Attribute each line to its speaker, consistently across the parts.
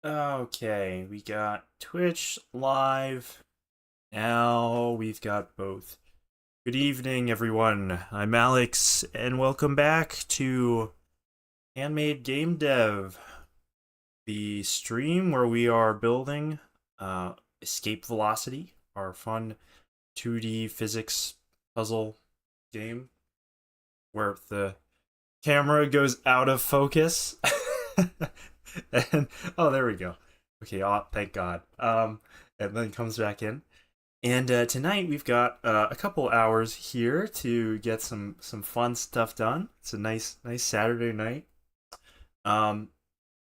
Speaker 1: Okay, we got Twitch live. Now we've got both. Good evening, everyone. I'm Alex, and welcome back to Handmade Game Dev, the stream where we are building Escape Velocity, our fun 2D physics puzzle game where the camera goes out of focus. and oh, there we go. Okay, oh, thank God. And then comes back in. And tonight we've got a couple hours here to get some fun stuff done. It's a nice Saturday night. Um,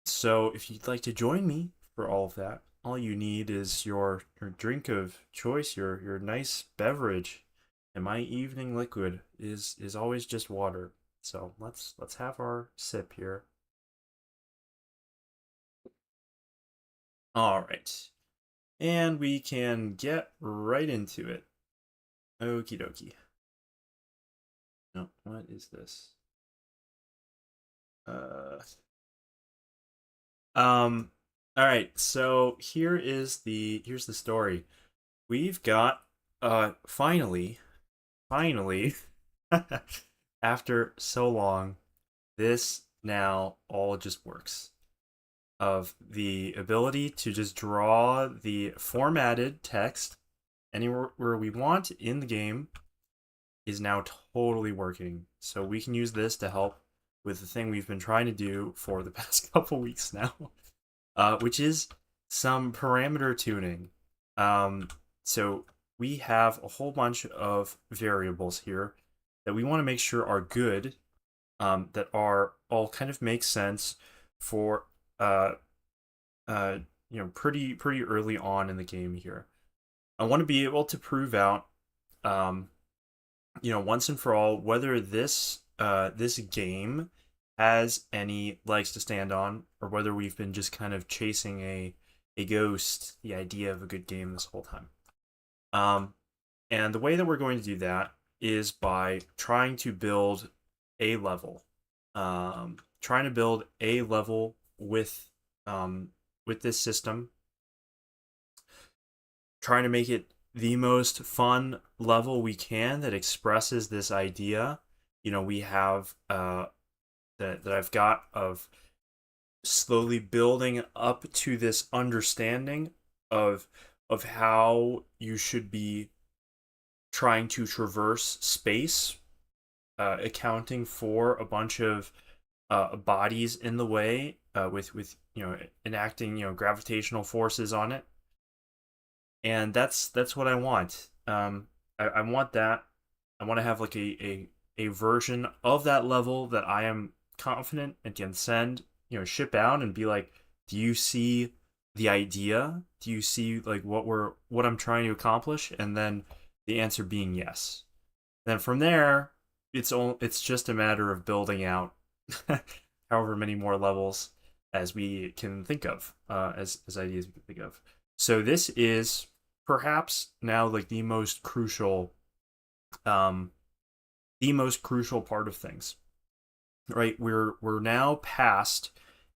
Speaker 1: so if you'd like to join me for all of that, all you need is your drink of choice, your nice beverage, and my evening liquid is always just water. So let's have our sip here. All right. And we can get right into it. Okie dokie. No, what is this? Uh um all right, so here's the story. We've got finally after so long, this now all just works. Of the ability to just draw the formatted text anywhere where we want in the game is now totally working. So we can use this to help with the thing we've been trying to do for the past couple weeks now, which is some parameter tuning. So we have a whole bunch of variables here that we want to make sure are good, that are all kind of make sense for uh, pretty early on in the game here. I want to be able to prove out um, once and for all whether this game has any legs to stand on, or whether we've been just kind of chasing a ghost, the idea of a good game this whole time. Um, and the way that we're going to do that is by trying to build a level, trying to build a level with this system, trying to make it the most fun level we can that expresses this idea. We have that I've got of slowly building up to this understanding of how you should be trying to traverse space, accounting for a bunch of bodies in the way, with enacting gravitational forces on it, and that's what I want. I want that. I want to have like a version of that level that I am confident and can send, ship out and be like, do you see the idea? Do you see like what I'm trying to accomplish? And then the answer being yes. Then from there, it's just a matter of building out however many more levels as we can think of, as ideas we can think of. So this is perhaps now like um the most crucial part of things, right? We're now past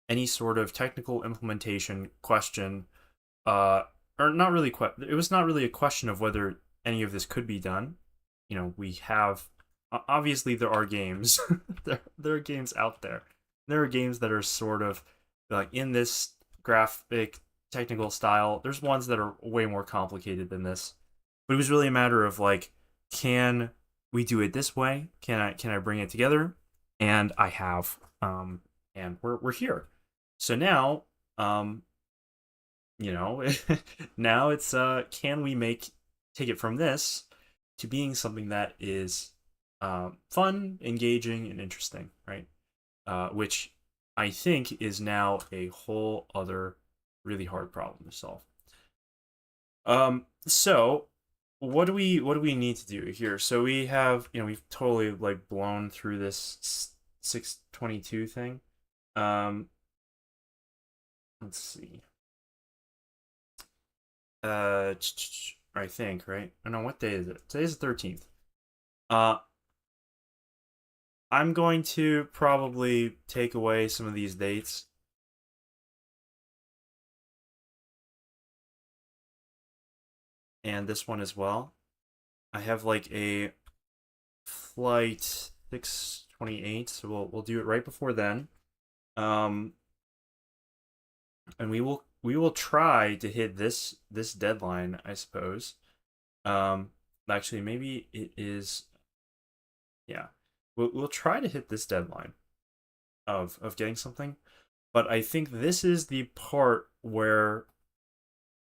Speaker 1: any sort of technical implementation question, or not really. It was not really a question of whether any of this could be done. We have, obviously there are games, there are games out there. There are games that are sort of like in this graphic technical style. There's ones that are way more complicated than this, but it was really a matter of like, can we do it this way? Can I bring it together? And I have, and we're here. So now, um, you know, now it's can we take it from this to being something that is fun, engaging, and interesting, right? Which I think is now a whole other really hard problem to solve. So what do we need to do here? So we have, we've totally like blown through this 622 thing. Um, let's see. I think, right? I know, what day is it? Today's the 13th. Uh, I'm going to probably take away some of these dates. and this one as well. I have like a flight 628, so we'll do it right before then. Um, and we will try to hit this deadline, I suppose. Um, Actually, maybe it is. Yeah, we'll try to hit this deadline of getting something. But I think this is the part where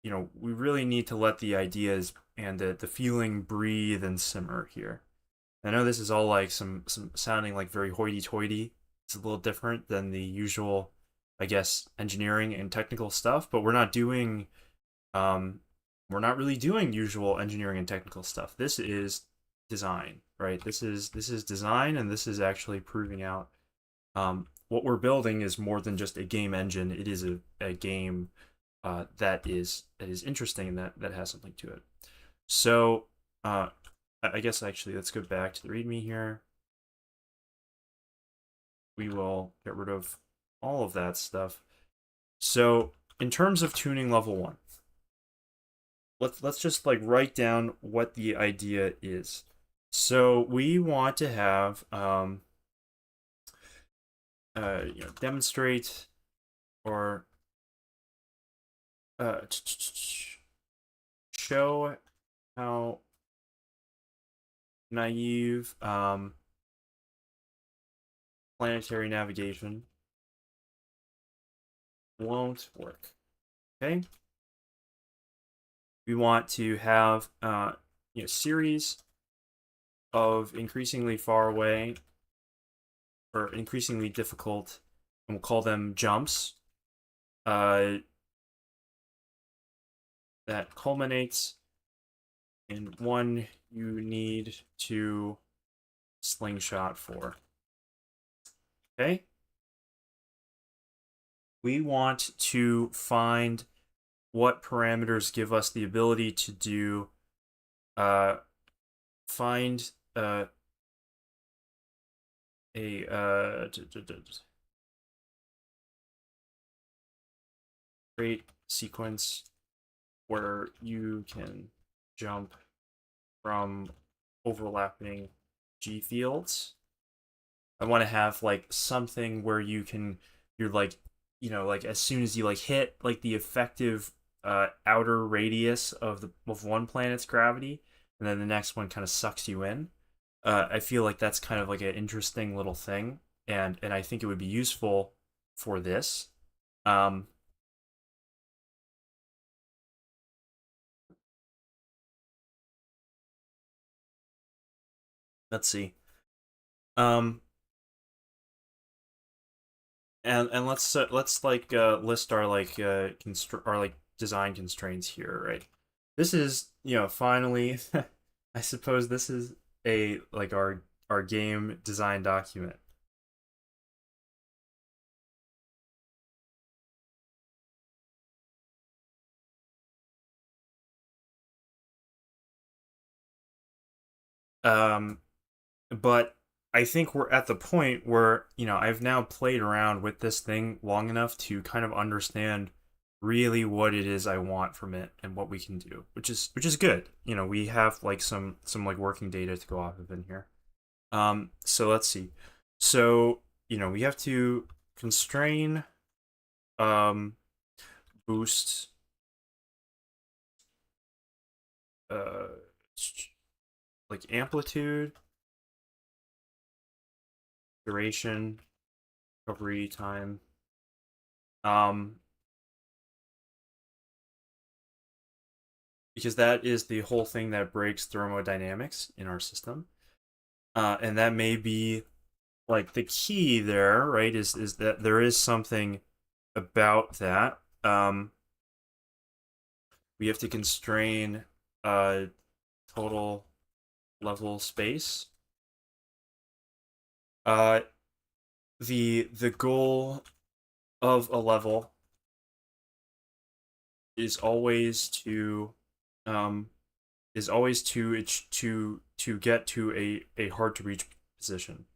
Speaker 1: we really need to let the ideas and the feeling breathe and simmer here. I know this is all like some sounding like very hoity-toity. It's a little different than the usual, I guess, engineering and technical stuff, but um we're not really doing usual engineering and technical stuff. This is design, right? This is design, and this is actually proving out what we're building is more than just a game engine. It is a game that is interesting and that has something to it. So I guess actually let's go back to the README here. We will get rid of all of that stuff. So in terms of tuning level one, let's just like write down what the idea is. So we want to have demonstrate or uh, show how naive planetary navigation won't work. Okay, we want to have series of increasingly far away or increasingly difficult, and we'll call them jumps. Uh, that culminates in one you need to slingshot for. Okay, we want to find what parameters give us the ability to do uh, find a create sequence where you can jump from overlapping G fields. I want to have like something where you're like like as soon as you like hit like the effective outer radius of one planet's gravity, and then the next one kind of sucks you in. I feel like that's kind of like an interesting little thing, and I think it would be useful for this. Um, let's see. Um, and let's like list our like our like design constraints here, right? This is finally, I suppose this is a like our game design document. Um, but I think we're at the point where I've now played around with this thing long enough to kind of understand really what it is I want from it and what we can do, which is good. We have like some like working data to go off of in here. So let's see. So we have to constrain um boost uh like amplitude, duration, recovery time. Um, because that is the whole thing that breaks thermodynamics in our system. And that may be like the key there, right? Is that there is something about that. We have to constrain uh total level space. Uh, the goal of a level is always to um to get to a hard to reach position.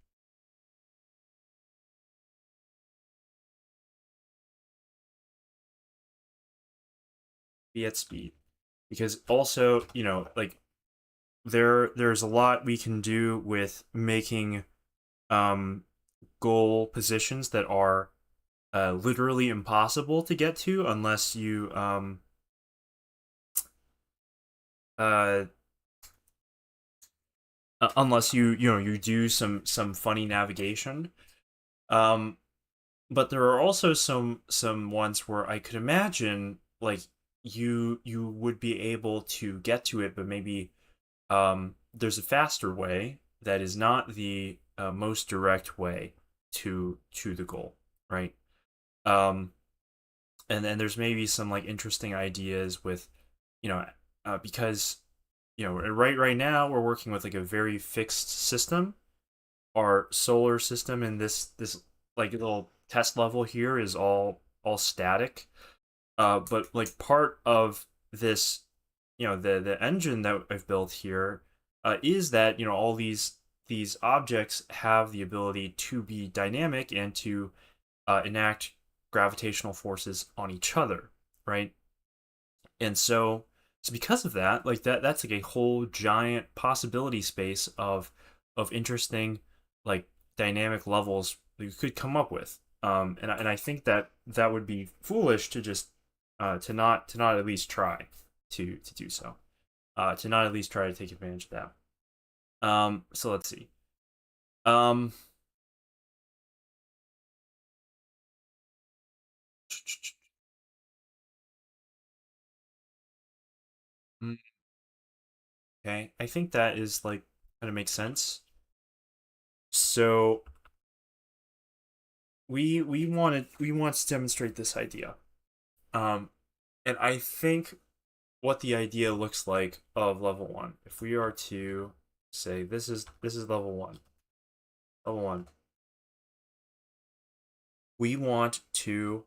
Speaker 1: Be at speed. because also, like there's a lot we can do with making um goal positions that are literally impossible to get to unless you uh unless you do some funny navigation. um but there are also some ones where I could imagine like you would be able to get to it, but maybe there's a faster way that is not the most direct way to the goal, right? um and then there's maybe some like interesting ideas with you know because right now we're working with like a very fixed system. Our solar system in this like little test level here is all static. But like part of this, the engine that I've built here, is that all these objects have the ability to be dynamic and to enact gravitational forces on each other, right? And so because of that, like that's like a whole giant possibility space of interesting like dynamic levels that you could come up with. And I think that that would be foolish to just to not at least try to do so. To not at least try to take advantage of that. So let's see. Um, okay, I think that is like kind of makes sense. So we want to demonstrate this idea. Um, and I think what the idea looks like of level one. If we are to say this is level one, level one, we want to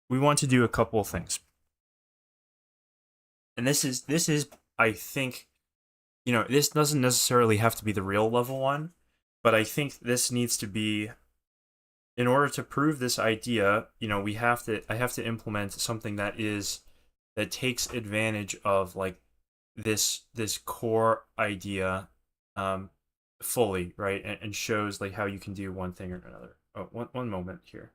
Speaker 1: we want to do a couple of things. And this is I think this doesn't necessarily have to be the real level one, but I think this needs to be in order to prove this idea. I have to implement something that takes advantage of like this core idea um fully, right? And shows like how you can do one thing or another. Oh, one moment here.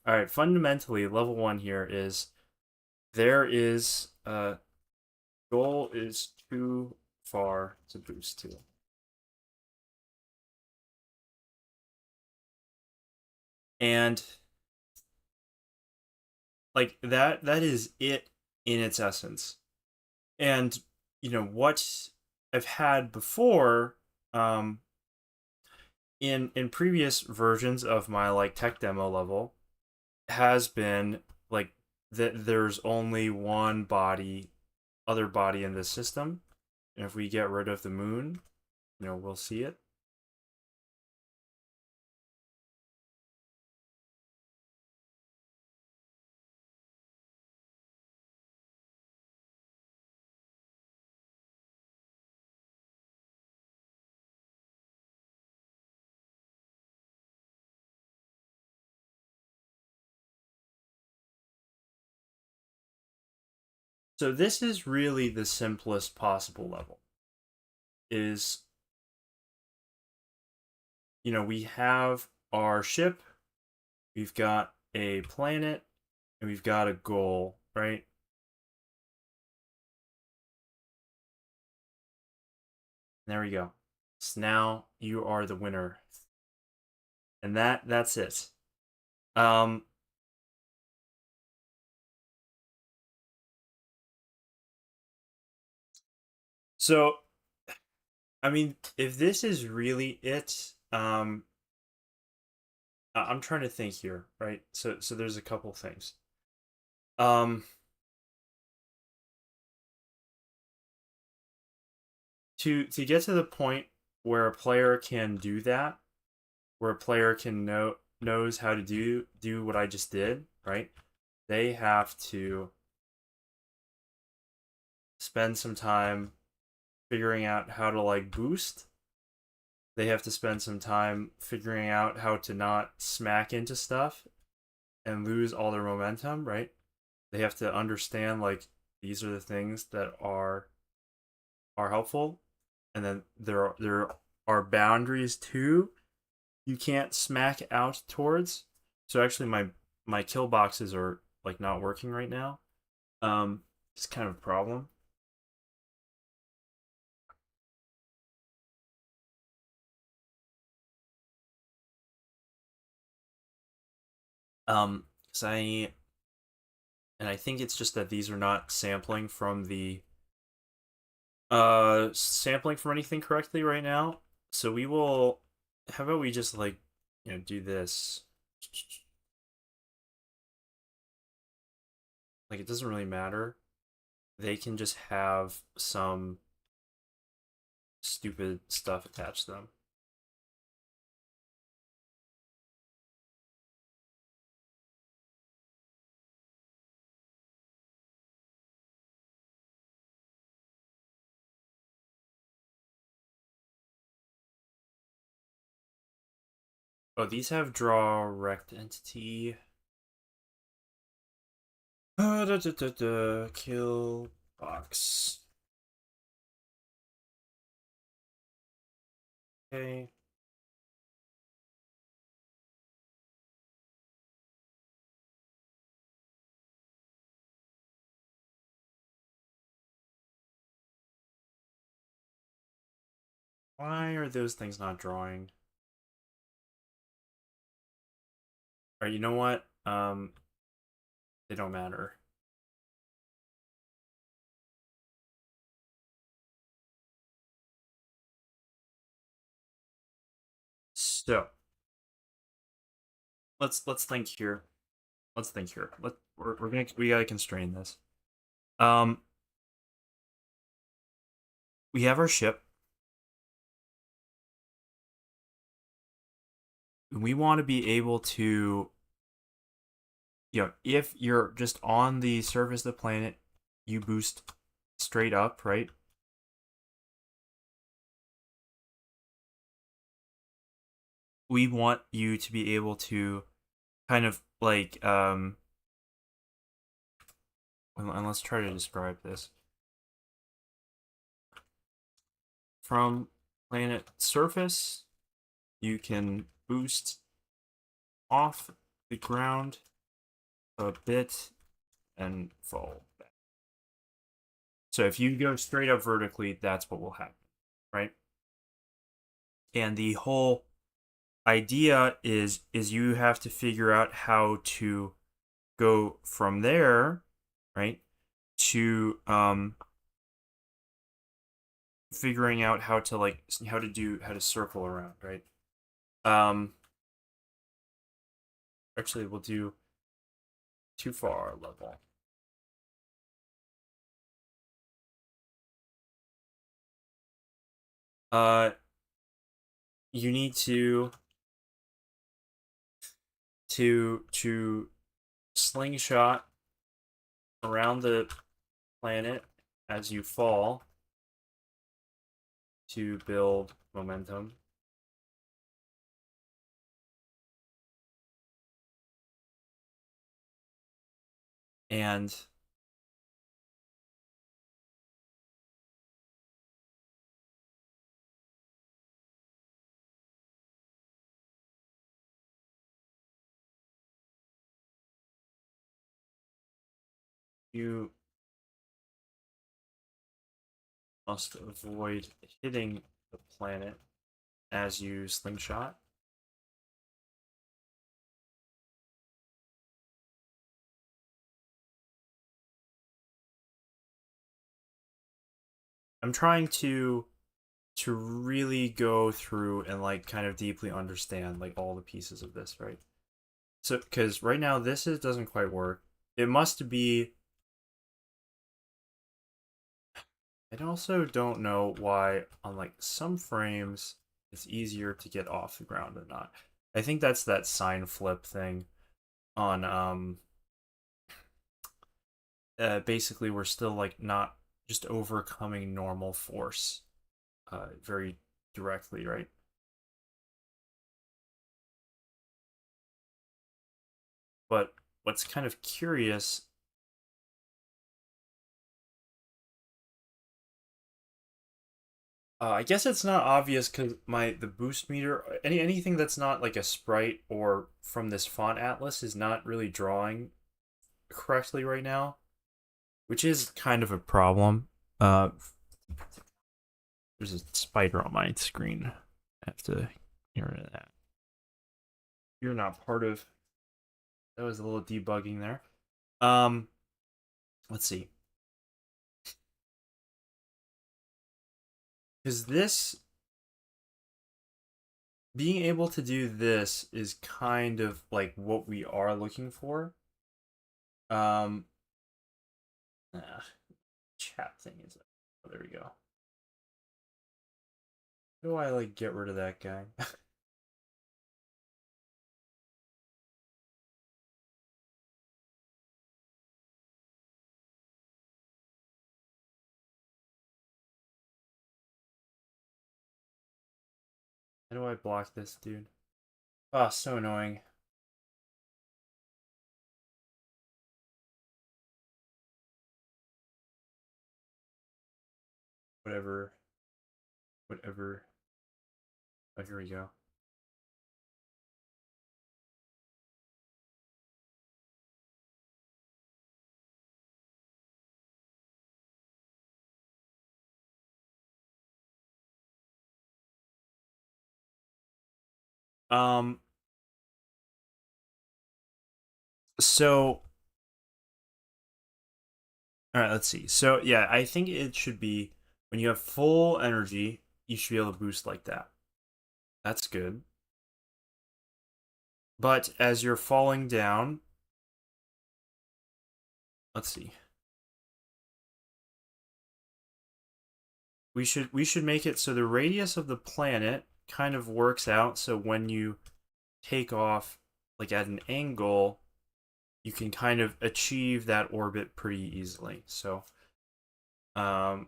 Speaker 1: All right, fundamentally, level one here is there is goal is too far to boost to. And like that is it in its essence. And what I've had before, um in previous versions of my like tech demo level has been like that there's only one other body in this system. And if we get rid of the moon, we'll see it. So this is really the simplest possible level. Is we have our ship, we've got a planet, and we've got a goal, right? There we go. So now you are the winner. And that's it. Um so I mean, if this is really it, I'm trying to think here, right? So there's a couple things. Um to get to the point where a player can do that, where a player can knows how to do what I just did, right? They have to spend some time figuring out how to like boost. They have to spend some time figuring out how to not smack into stuff and lose all their momentum, right? They have to understand like these are the things that are helpful, and then there are boundaries too. You can't smack out towards. So actually, my kill boxes are like not working right now. It's kind of a problem. Cause I think it's just that these are not sampling from anything correctly right now. So we will. How about we just like do this? Like it doesn't really matter. They can just have some stupid stuff attached to them. Oh, these have draw rect entity. Kill box. Okay. Why are those things not drawing? All right, you know what? They don't matter. So let's think here. Let's think here. We gotta constrain this. Um, we have our ship. We want to be able to, if you're just on the surface of the planet, you boost straight up, right? We want you to be able to kind of like and let's try to describe this from planet surface. You can boost off the ground a bit and fall back. So if you go straight up vertically, that's what will happen, right? And the whole idea is you have to figure out how to go from there, right, to figuring out how to like how to circle around, right? Um Actually we'll do too far level. Uh you need to slingshot around the planet as you fall to build momentum. And you must avoid hitting the planet as you slingshot. I'm trying to really go through and like kind of deeply understand like all the pieces of this, right? So because right now this is doesn't quite work. It must be. I also don't know why on like some frames it's easier to get off the ground than not. I think that's that sign flip thing on basically we're still like not just overcoming normal force very directly, right? But what's kind of curious, I guess it's not obvious because the boost meter, anything that's not like a sprite or from this font atlas is not really drawing correctly right now, which is kind of a problem. Uh, there's a spider on my screen. I have to get rid of that. You're not part of. That was a little debugging there. Um, let's see. Because this being able to do this is kind of like what we are looking for. Um, ah, chat thing is. Oh, there we go. How do I like get rid of that guy? How do I block this dude? Oh, so annoying. Whatever, whatever. Oh, here we go. Um, so all right, let's see. So yeah, I think it should be when you have full energy, you should be able to boost like that. That's good. But as you're falling down, let's see. We should make it so the radius of the planet kind of works out so when you take off like at an angle, you can kind of achieve that orbit pretty easily. So um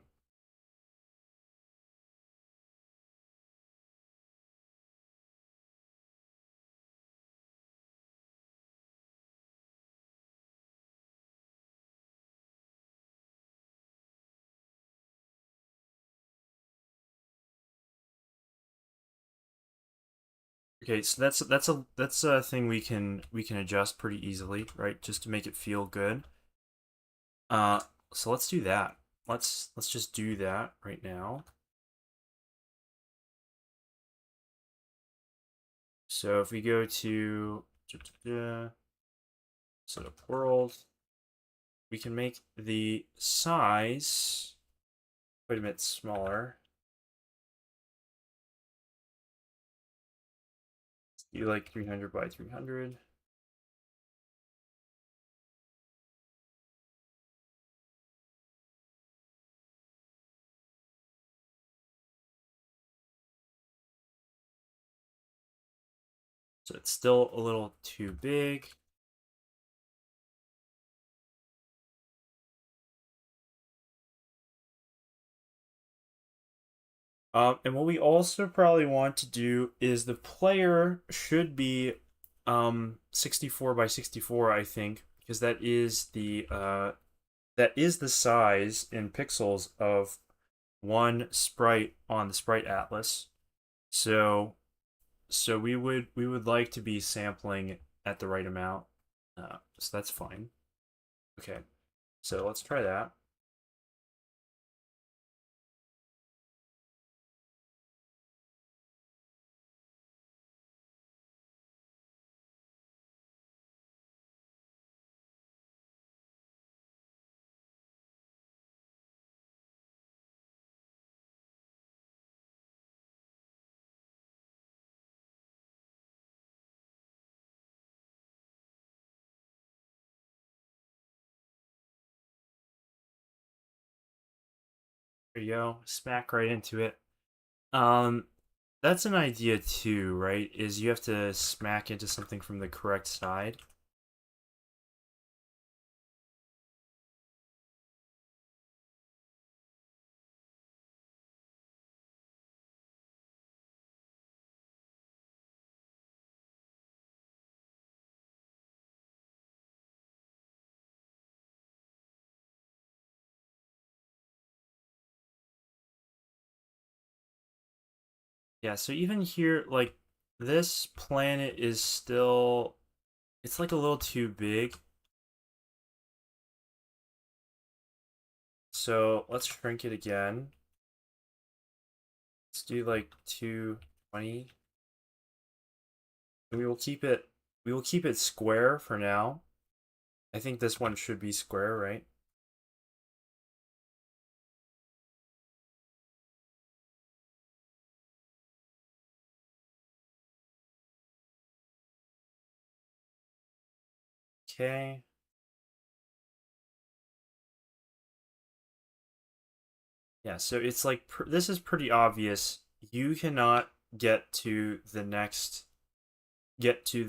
Speaker 1: Okay, so that's a thing we can adjust pretty easily, right? Just to make it feel good. Uh, so let's do that. Let's just do that right now. So if we go to set up world, we can make the size quite a bit smaller. Let's do like 300 by 300. So it's still a little too big. And what we also probably want to do is the player should be 64 by 64, I think, because that is the size in pixels of one sprite on the sprite atlas. So we would like to be sampling at the right amount. So that's fine. Okay. So let's try that. There you go. Smack right into it. Um, that's an idea too, right? Is you have to smack into something from the correct side. Yeah, so even here, like this planet is still it's like a little too big. So let's shrink it again. Let's do like 220. And we will keep it square for now. I think this one should be square, right? Okay. Yeah, so it's like this is pretty obvious. You cannot get to the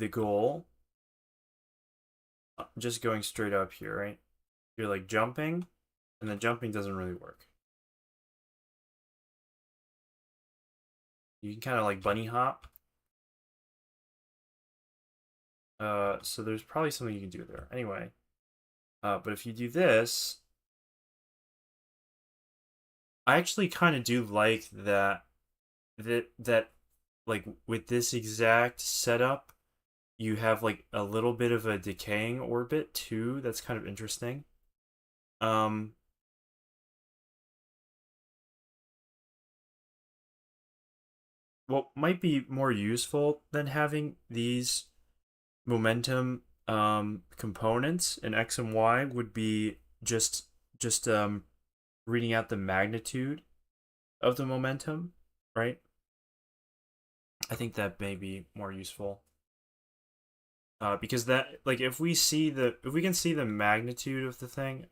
Speaker 1: goal just going straight up here, right? You're like jumping, and the jumping doesn't really work. You can kind of like bunny hop. So there's probably something you can do there. Anyway, but if you do this, I actually kind of do like that like with this exact setup, you have like a little bit of a decaying orbit too. That's kind of interesting. Um, what might be more useful than having these momentum components in X and Y would be just reading out the magnitude of the momentum, right? I think that may be more useful. Because that like if we can see the magnitude of the thing,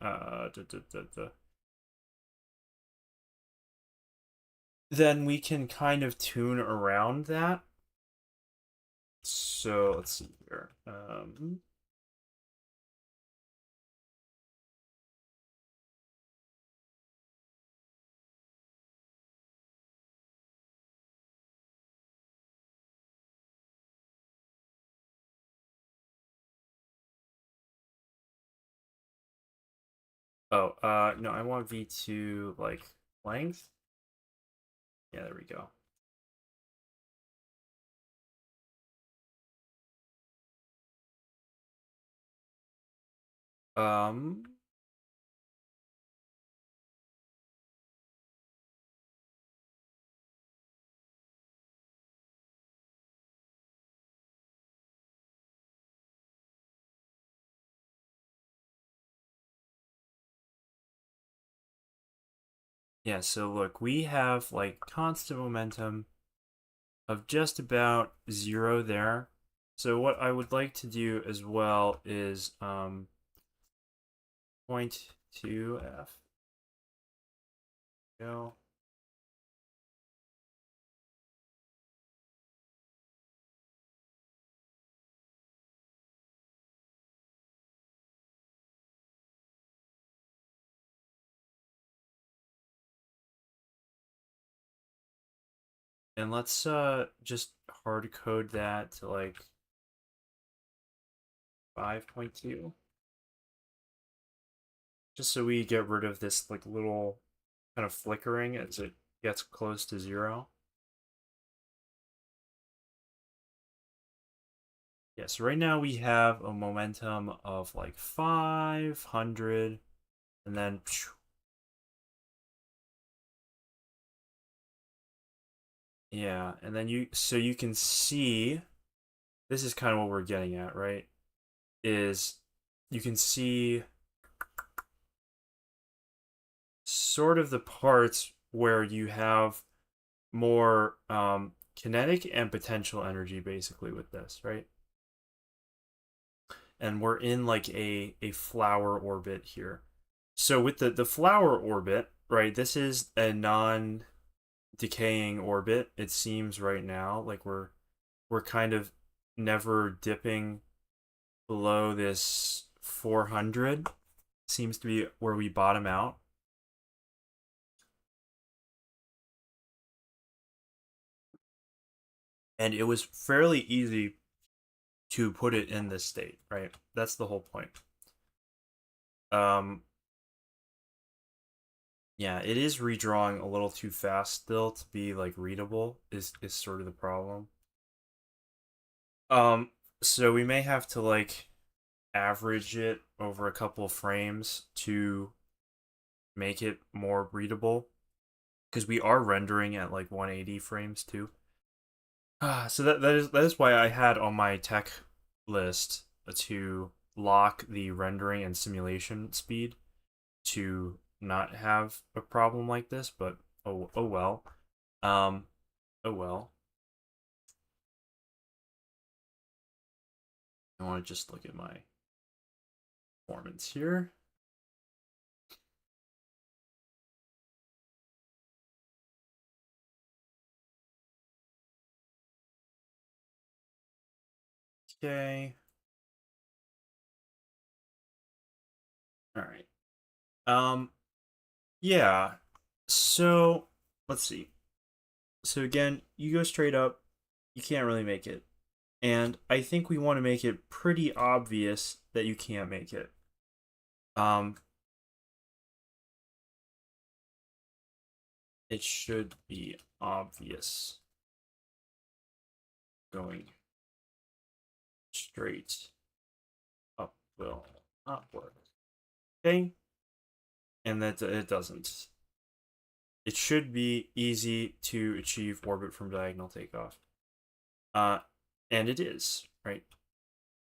Speaker 1: then we can kind of tune around that. So let's see here. No, I want v2 like length. Yeah, there we go. Um, yeah, so look, we have like constant momentum of just about zero there. So what I would like to do as well is 0.2 f go. And let's just hard code that to like 5.2 just so we get rid of this like little kind of flickering as it gets close to zero. Yeah, so right now we have a momentum of like 500 and then yeah, and then you can see this is kind of what we're getting at, right? Is you can see sort of the parts where you have more kinetic and potential energy basically with this, right? And we're in like a flower orbit here. So with the flower orbit, right? This is a non decaying orbit. It seems right now like we're kind of never dipping below this 400. Seems to be where we bottom out. And it was fairly easy to put it in this state, right? That's the whole point. Um, yeah, it is redrawing a little too fast still to be like readable. Is sort of the problem. Um, so we may have to like average it over a couple of frames to make it more readable because we are rendering at like 180 frames too. So that is why I had on my tech list to lock the rendering and simulation speed to not have a problem like this, but oh well. Um oh well. I want to just look at my performance here. Okay. All right. Um yeah. So let's see. So again, you go straight up, you can't really make it. And I think we want to make it pretty obvious that you can't make it. Um it should be obvious going straight up will not work. Okay? And that it doesn't. It should be easy to achieve orbit from diagonal takeoff. Uh, and it is, right?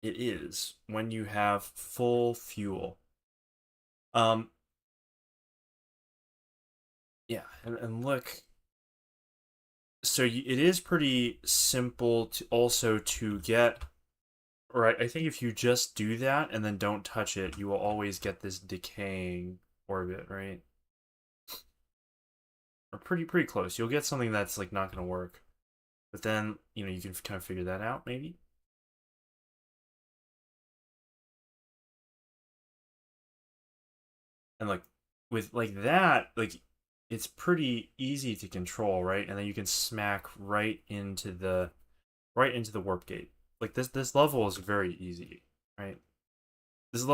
Speaker 1: It is when you have full fuel. Um, yeah, and look, so it is pretty simple to also to get right. I think if you just do that and then don't touch it, you will always get this decaying orbit, right? Or pretty close. You'll get something that's like not going to work, but then you can kind of figure that out maybe. And like with like that, like it's pretty easy to control, right? And then you can smack right into the warp gate. Like this level is very easy, right? This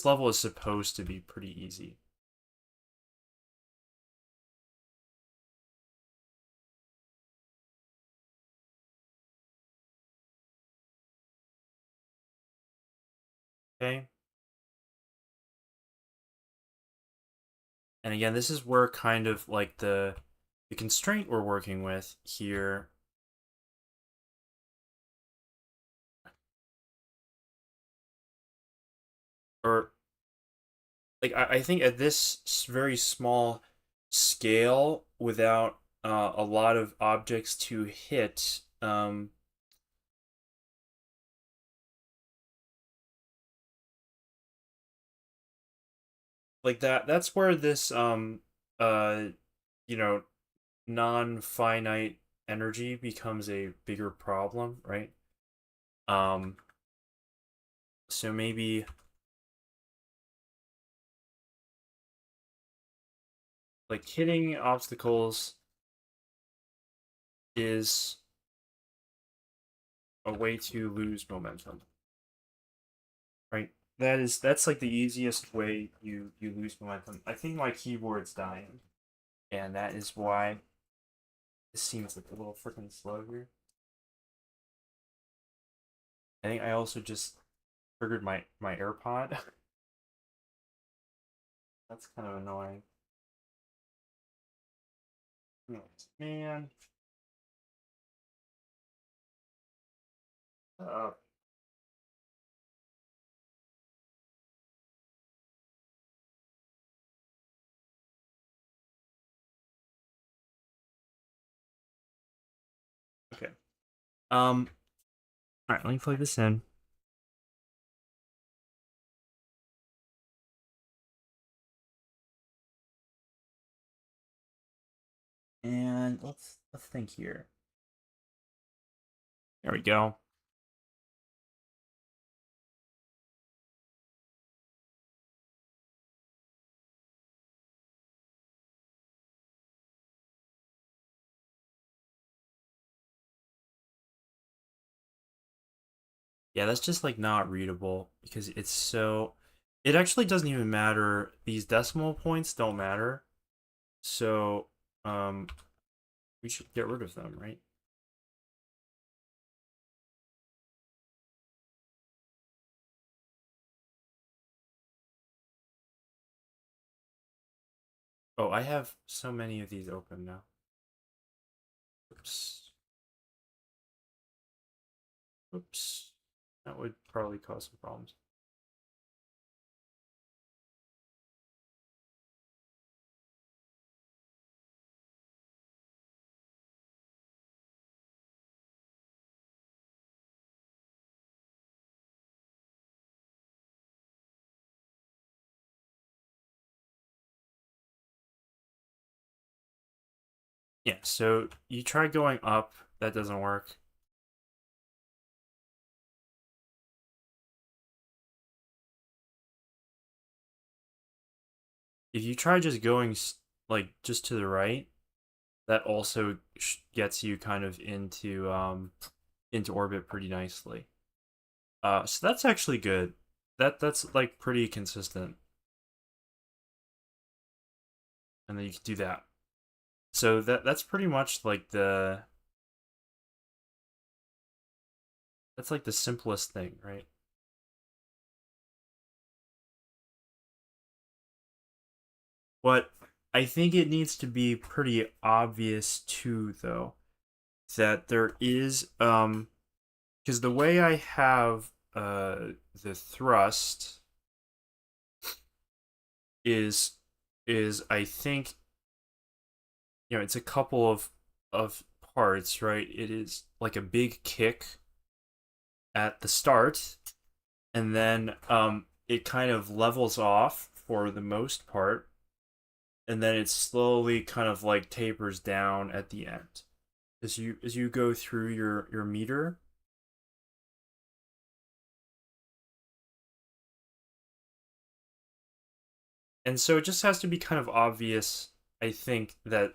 Speaker 1: level is supposed to be pretty easy. Okay. And again, this is where kind of like the constraint we're working with here, or like I think at this very small scale, without a lot of objects to hit, like that's where this uh you know non-finite energy becomes a bigger problem, right? um so maybe like hitting obstacles is a way to lose momentum, right? That's like the easiest way you lose momentum. I think my keyboard's dying, and that is why this seems like a little freaking slow here. I think I also just triggered my AirPod. That's kind of annoying. Oh, man. Uh, okay. All right. Let me plug this in, and let's think here. There we go. Yeah, that's just like not readable because it's so. It actually doesn't even matter. These decimal points don't matter. So, um, we should get rid of them, right? Oh, I have so many of these open now. Oops. Oops. That would probably cause some problems. Yeah, so you try going up, that doesn't work. If you try just going like just to the right, that also gets you kind of into orbit pretty nicely. So that's actually good. That's like pretty consistent, and then you can do that. So that's pretty much like that's like the simplest thing, right? But I think it needs to be pretty obvious too, though, that there is because the way I have the thrust is I think it's a couple of parts, right? It is like a big kick at the start, and then it kind of levels off for the most part, and then it slowly kind of like tapers down at the end as you go through your meter. And so it just has to be kind of obvious, I think, that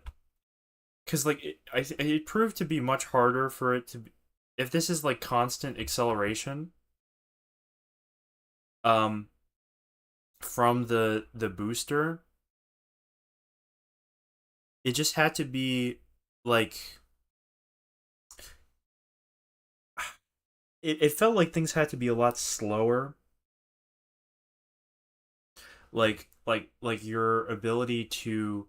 Speaker 1: because like it proved to be much harder for it to be, if this is like constant acceleration um from the booster, it just had to be like it felt like things had to be a lot slower, like your ability to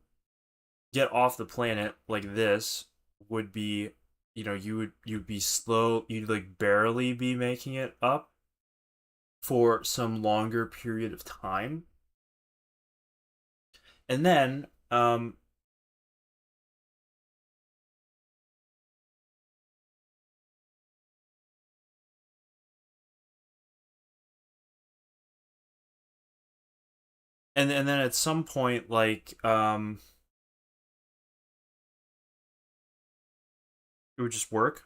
Speaker 1: get off the planet like this would be, you'd be slow, you'd like barely be making it up for some longer period of time. And then and then at some point, like it would just work.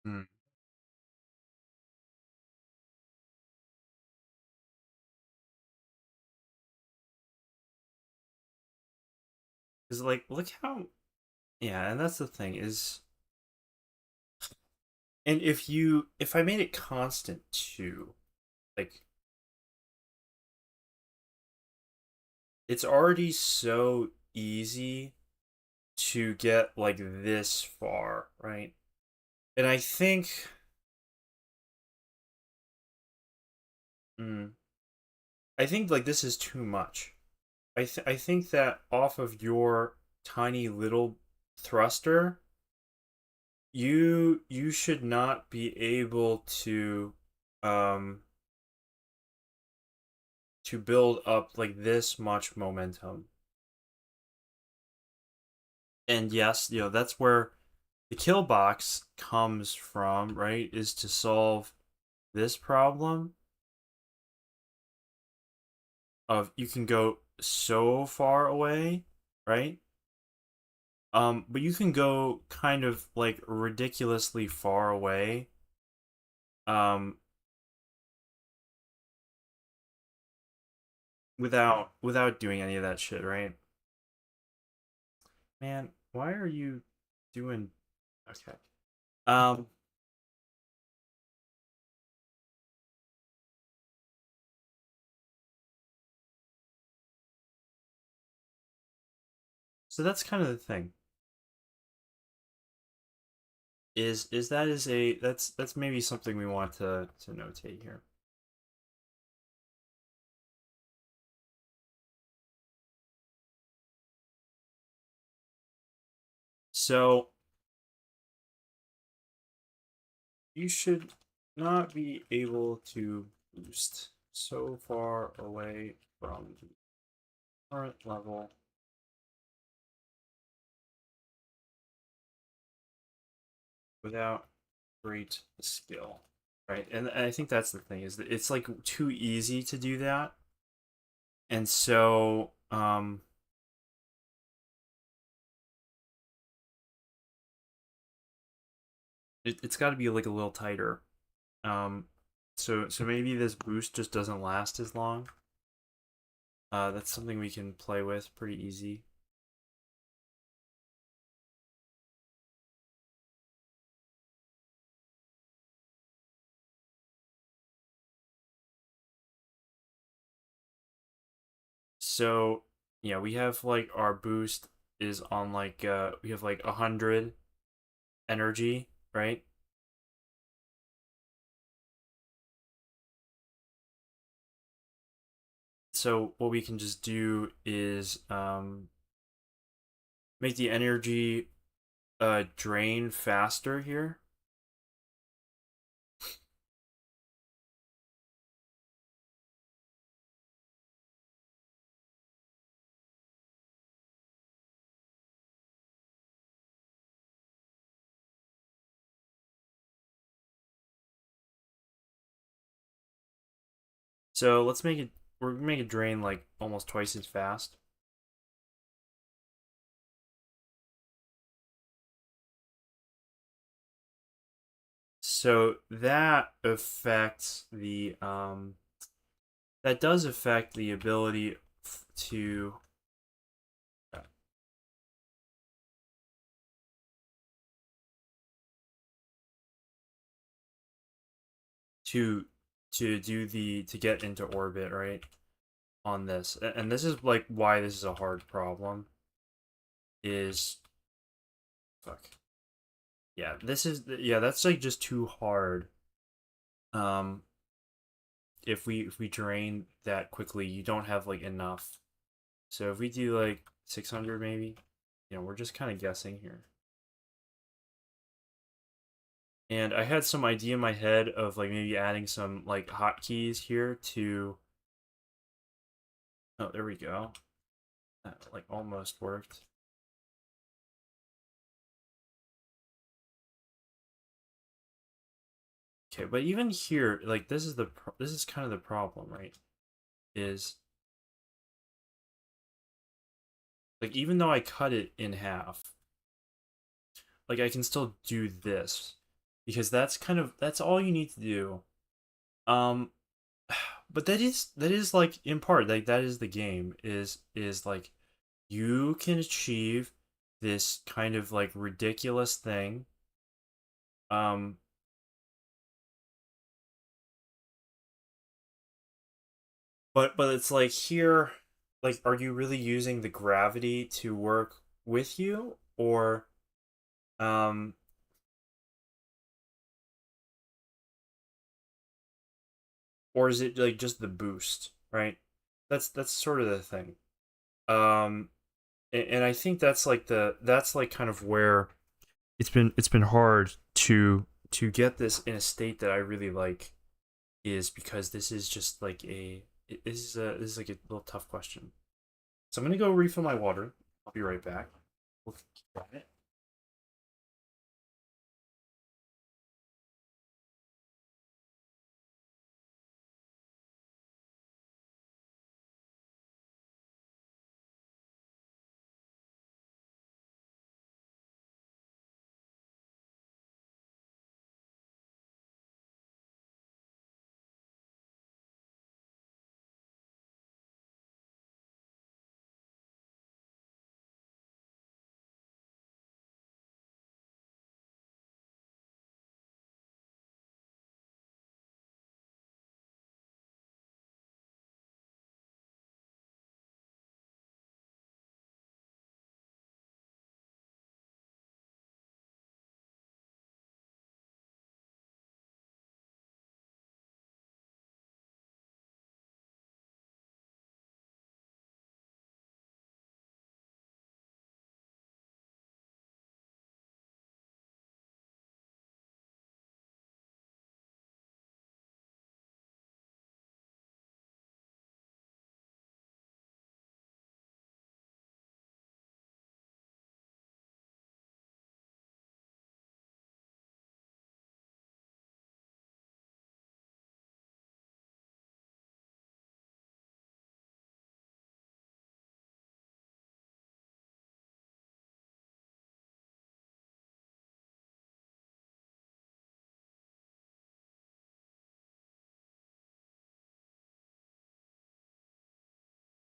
Speaker 1: Hmm. Because like look how, yeah, and that's the thing is, and if I made it constant too, like it's already so easy to get like this far, right? And I think, mm, I think like this is too much. I think that off of your tiny little thruster, you should not be able um to build up like this much momentum. And yes, that's where the kill box comes from, right? Is to solve this problem of you can go so far away, right? But you can go kind of like ridiculously far away. Without doing any of that shit, right? Man, why are you doing okay? Um, so that's kind of the thing. Is that is a that's maybe something we want to notate here. So you should not be able to boost so far away from the current level without great skill, right? And I think that's the thing is that it's like too easy to do that, and so it's got to be like a little tighter. Um, so maybe this boost just doesn't last as long. That's something we can play with pretty easy. So yeah, we have like our boost is on like we have like 100 energy, right? So what we can just do is make the energy drain faster here. So let's make it, we're gonna make it drain like almost twice as fast. So that does affect the ability to to to get into orbit, right? On this. And this is like why this is a hard problem is fuck. Yeah, this is yeah, that's like just too hard. Um if we drain that quickly, you don't have like enough. So if we do like 600 maybe, we're just kind of guessing here. And I had some idea in my head of like maybe adding some like hotkeys here to. Oh, there we go. That like almost worked. Okay, but even here, like this is kind of the problem, right? Is like even though I cut it in half, like I can still do this because that's all you need to do. Um, but that is like in part like that is the game is like you can achieve this kind of like ridiculous thing. Um, but it's like here, like are you really using the gravity to work with you um or is it like just the boost, right? That's sort of the thing. Um, and I think that's like kind of where it's been hard to get this in a state that I really like is because this is just like this is like a little tough question. So I'm gonna go refill my water. I'll be right back. We'll keep at it.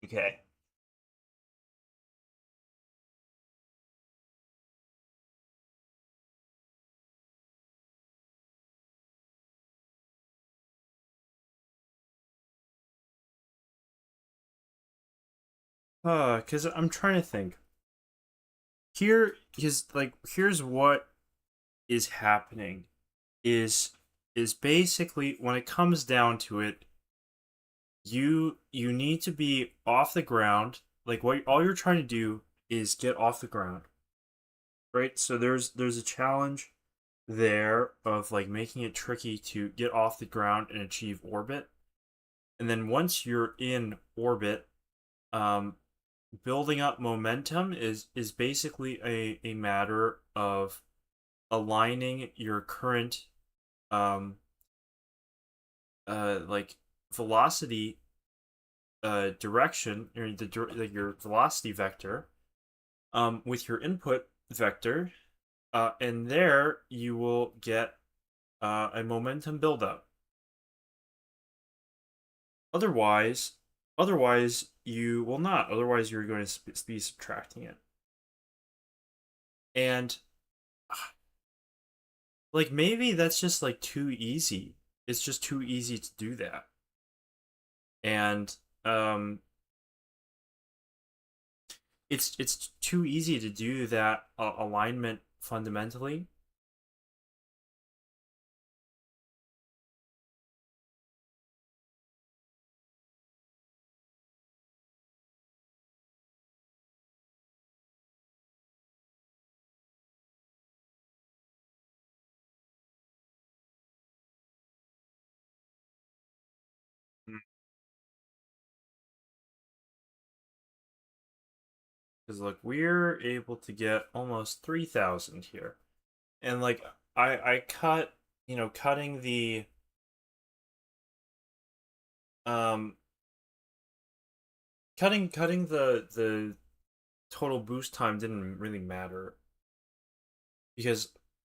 Speaker 1: Okay. Cause I'm trying to think. Here's what is happening is is basically when it comes down to it, you need to be off the ground. Like what all you're trying to do is get off the ground, right? So there's a challenge there of like making it tricky to get off the ground and achieve orbit. And then once you're in orbit, um, building up momentum is basically a matter of aligning your current um like velocity direction or like your velocity vector with your input vector, and there you will get a momentum buildup. Otherwise, otherwise you will not. Otherwise, you're going to be subtracting it. And like maybe that's just like too easy. it's just too easy to do that. And um it's too easy to do that alignment fundamentally. Because look, we're able to get almost 3,000 here. And like I cut, cutting the um cutting the total boost time didn't really matter because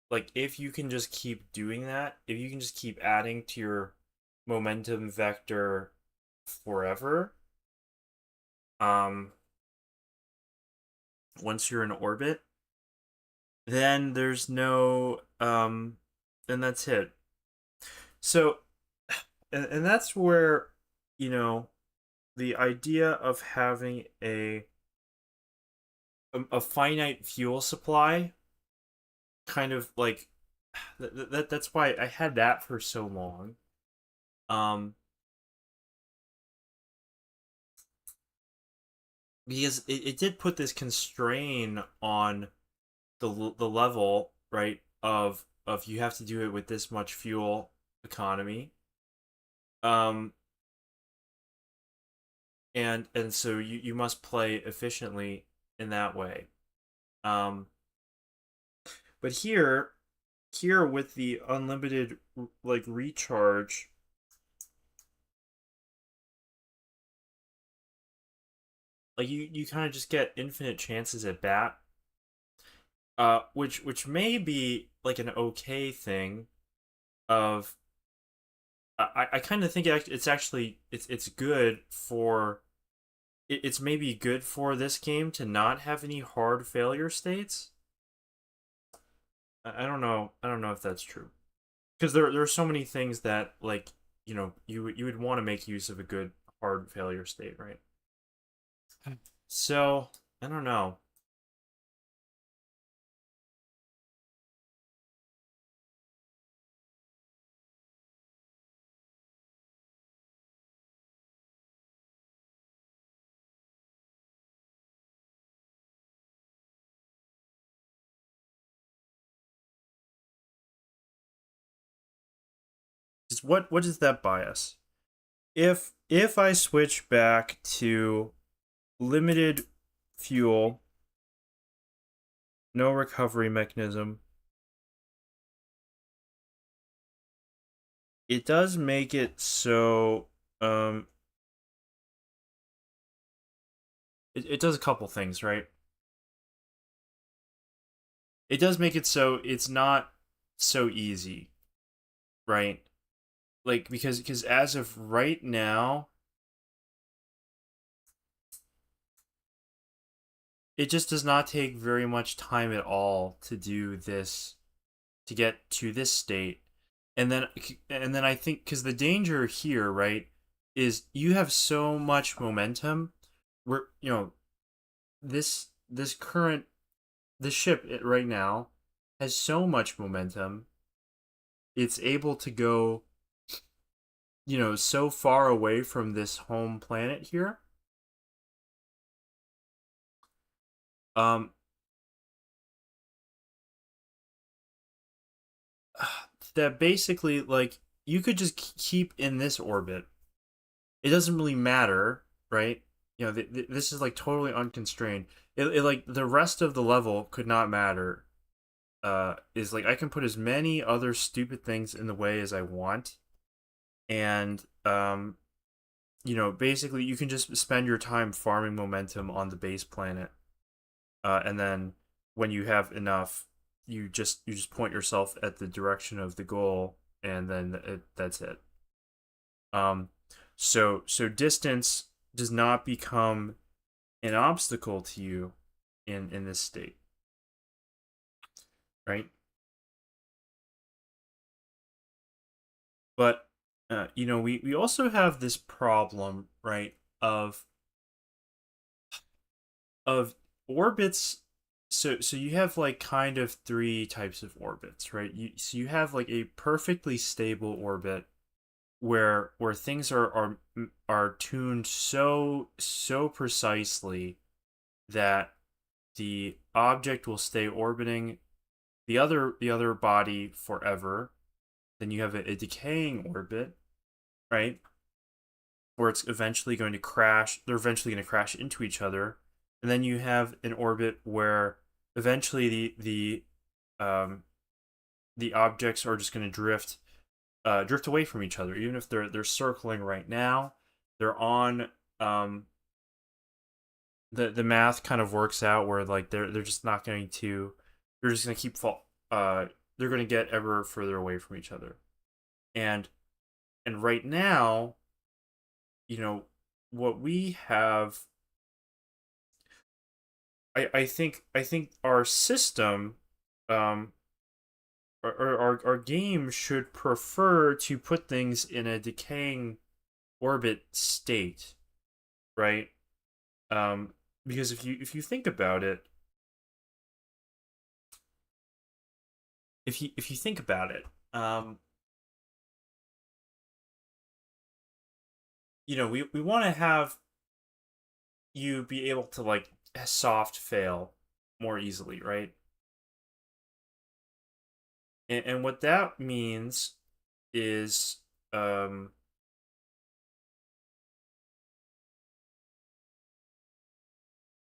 Speaker 1: like if you can just keep doing that, if you can just keep adding to your momentum vector forever, um once you're in orbit, then there's no then that's it. So and that's where, you know, the idea of having a finite fuel supply kind of like that's why I had that for so long. Um, because it did put this constraint on the level, right, of you have to do it with this much fuel economy. Um, and so you must play efficiently in that way. Um, but here with the unlimited like recharge, like you kind of just get infinite chances at bat, which may be like an okay thing. Of I kind of think it's actually it's good for it's maybe good for this game to not have any hard failure states. I don't know. I don't know if that's true because there are so many things that like you would want to make use of a good hard failure state, right? So I don't know. Just what does that buy us? If I switch back to limited fuel, no recovery mechanism, it does make it so um it does a couple things, right? It does make it so it's not so easy, right? Like because as of right now, it just does not take very much time at all to do this to get to this state. And then I think cuz the danger here, right, is you have so much momentum where this current this ship right now has so much momentum. It's able to go, so far away from this home planet here. Um, that basically like you could just keep in this orbit. It doesn't really matter, right? This is like totally unconstrained. It like the rest of the level could not matter. Is like I can put as many other stupid things in the way as I want, and basically you can just spend your time farming momentum on the base planet, and then when you have enough, you just point yourself at the direction of the goal, and then that's it. Um, so distance does not become an obstacle to you in this state, right? But we also have this problem, right, of of orbits. So you have like kind of three types of orbits, right? You have like a perfectly stable orbit where things are tuned so precisely that the object will stay orbiting the other body forever. Then you have a decaying orbit, right? Where it's eventually going to crash. They're eventually going to crash into each other, and then you have an orbit where eventually um, the objects are just going to drift away from each other, even if they're circling right now. They're on um, the math kind of works out where like they're just not going to they're just going to keep fall they're going to get ever further away from each other. And and right now, you know, what we have I think our system um our game should prefer to put things in a decaying orbit state, right? Um because if you think about it, if you think about it, um we want to have you be able to like soft fail more easily, right? And what that means is um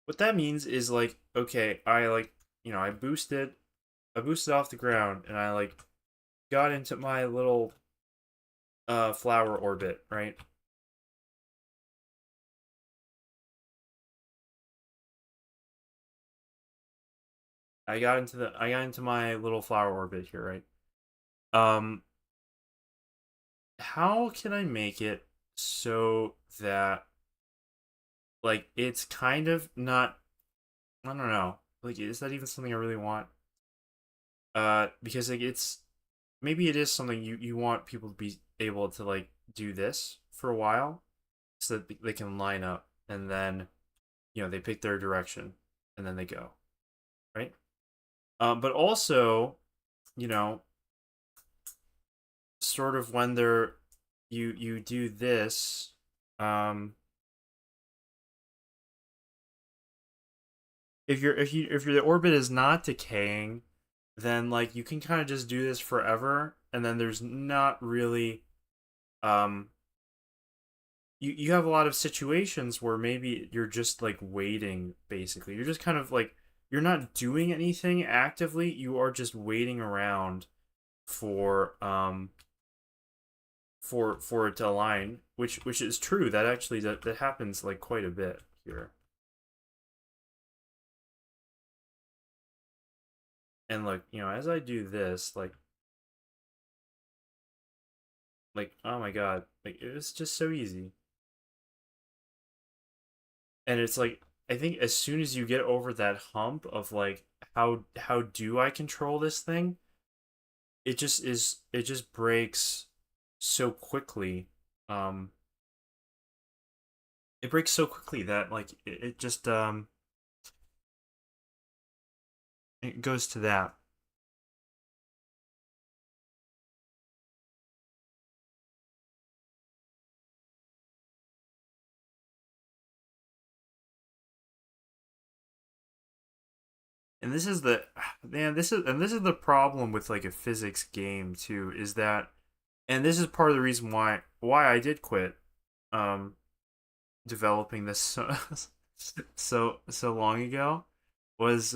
Speaker 1: what that means is like, okay, I boosted off the ground and I like got into my little flower orbit, right? I got into my little flower orbit here, right? Um how can I make it so that like it's kind of not, I don't know. Like, is that even something I really want? Because like it's maybe it is something you want people to be able to like do this for a while, so that they can line up and then they pick their direction and then they go, right. But also, you know, sort of when they're you do this, um, if your the orbit is not decaying, then like you can kind of just do this forever, and then there's not really um you have a lot of situations where maybe you're just like waiting. Basically, you're just kind of like, you're not doing anything actively, you are just waiting around for for it to align, which is true. That actually that happens like quite a bit here. And like, as I do this, like oh my god, like it's just so easy. And it's like, I think as soon as you get over that hump of like, how do I control this thing, it just breaks so quickly. um it breaks so quickly that like it just it goes to that. And this is the man, this is the problem with like a physics game too, is that, and this is part of the reason why I did quit um developing this so long ago, was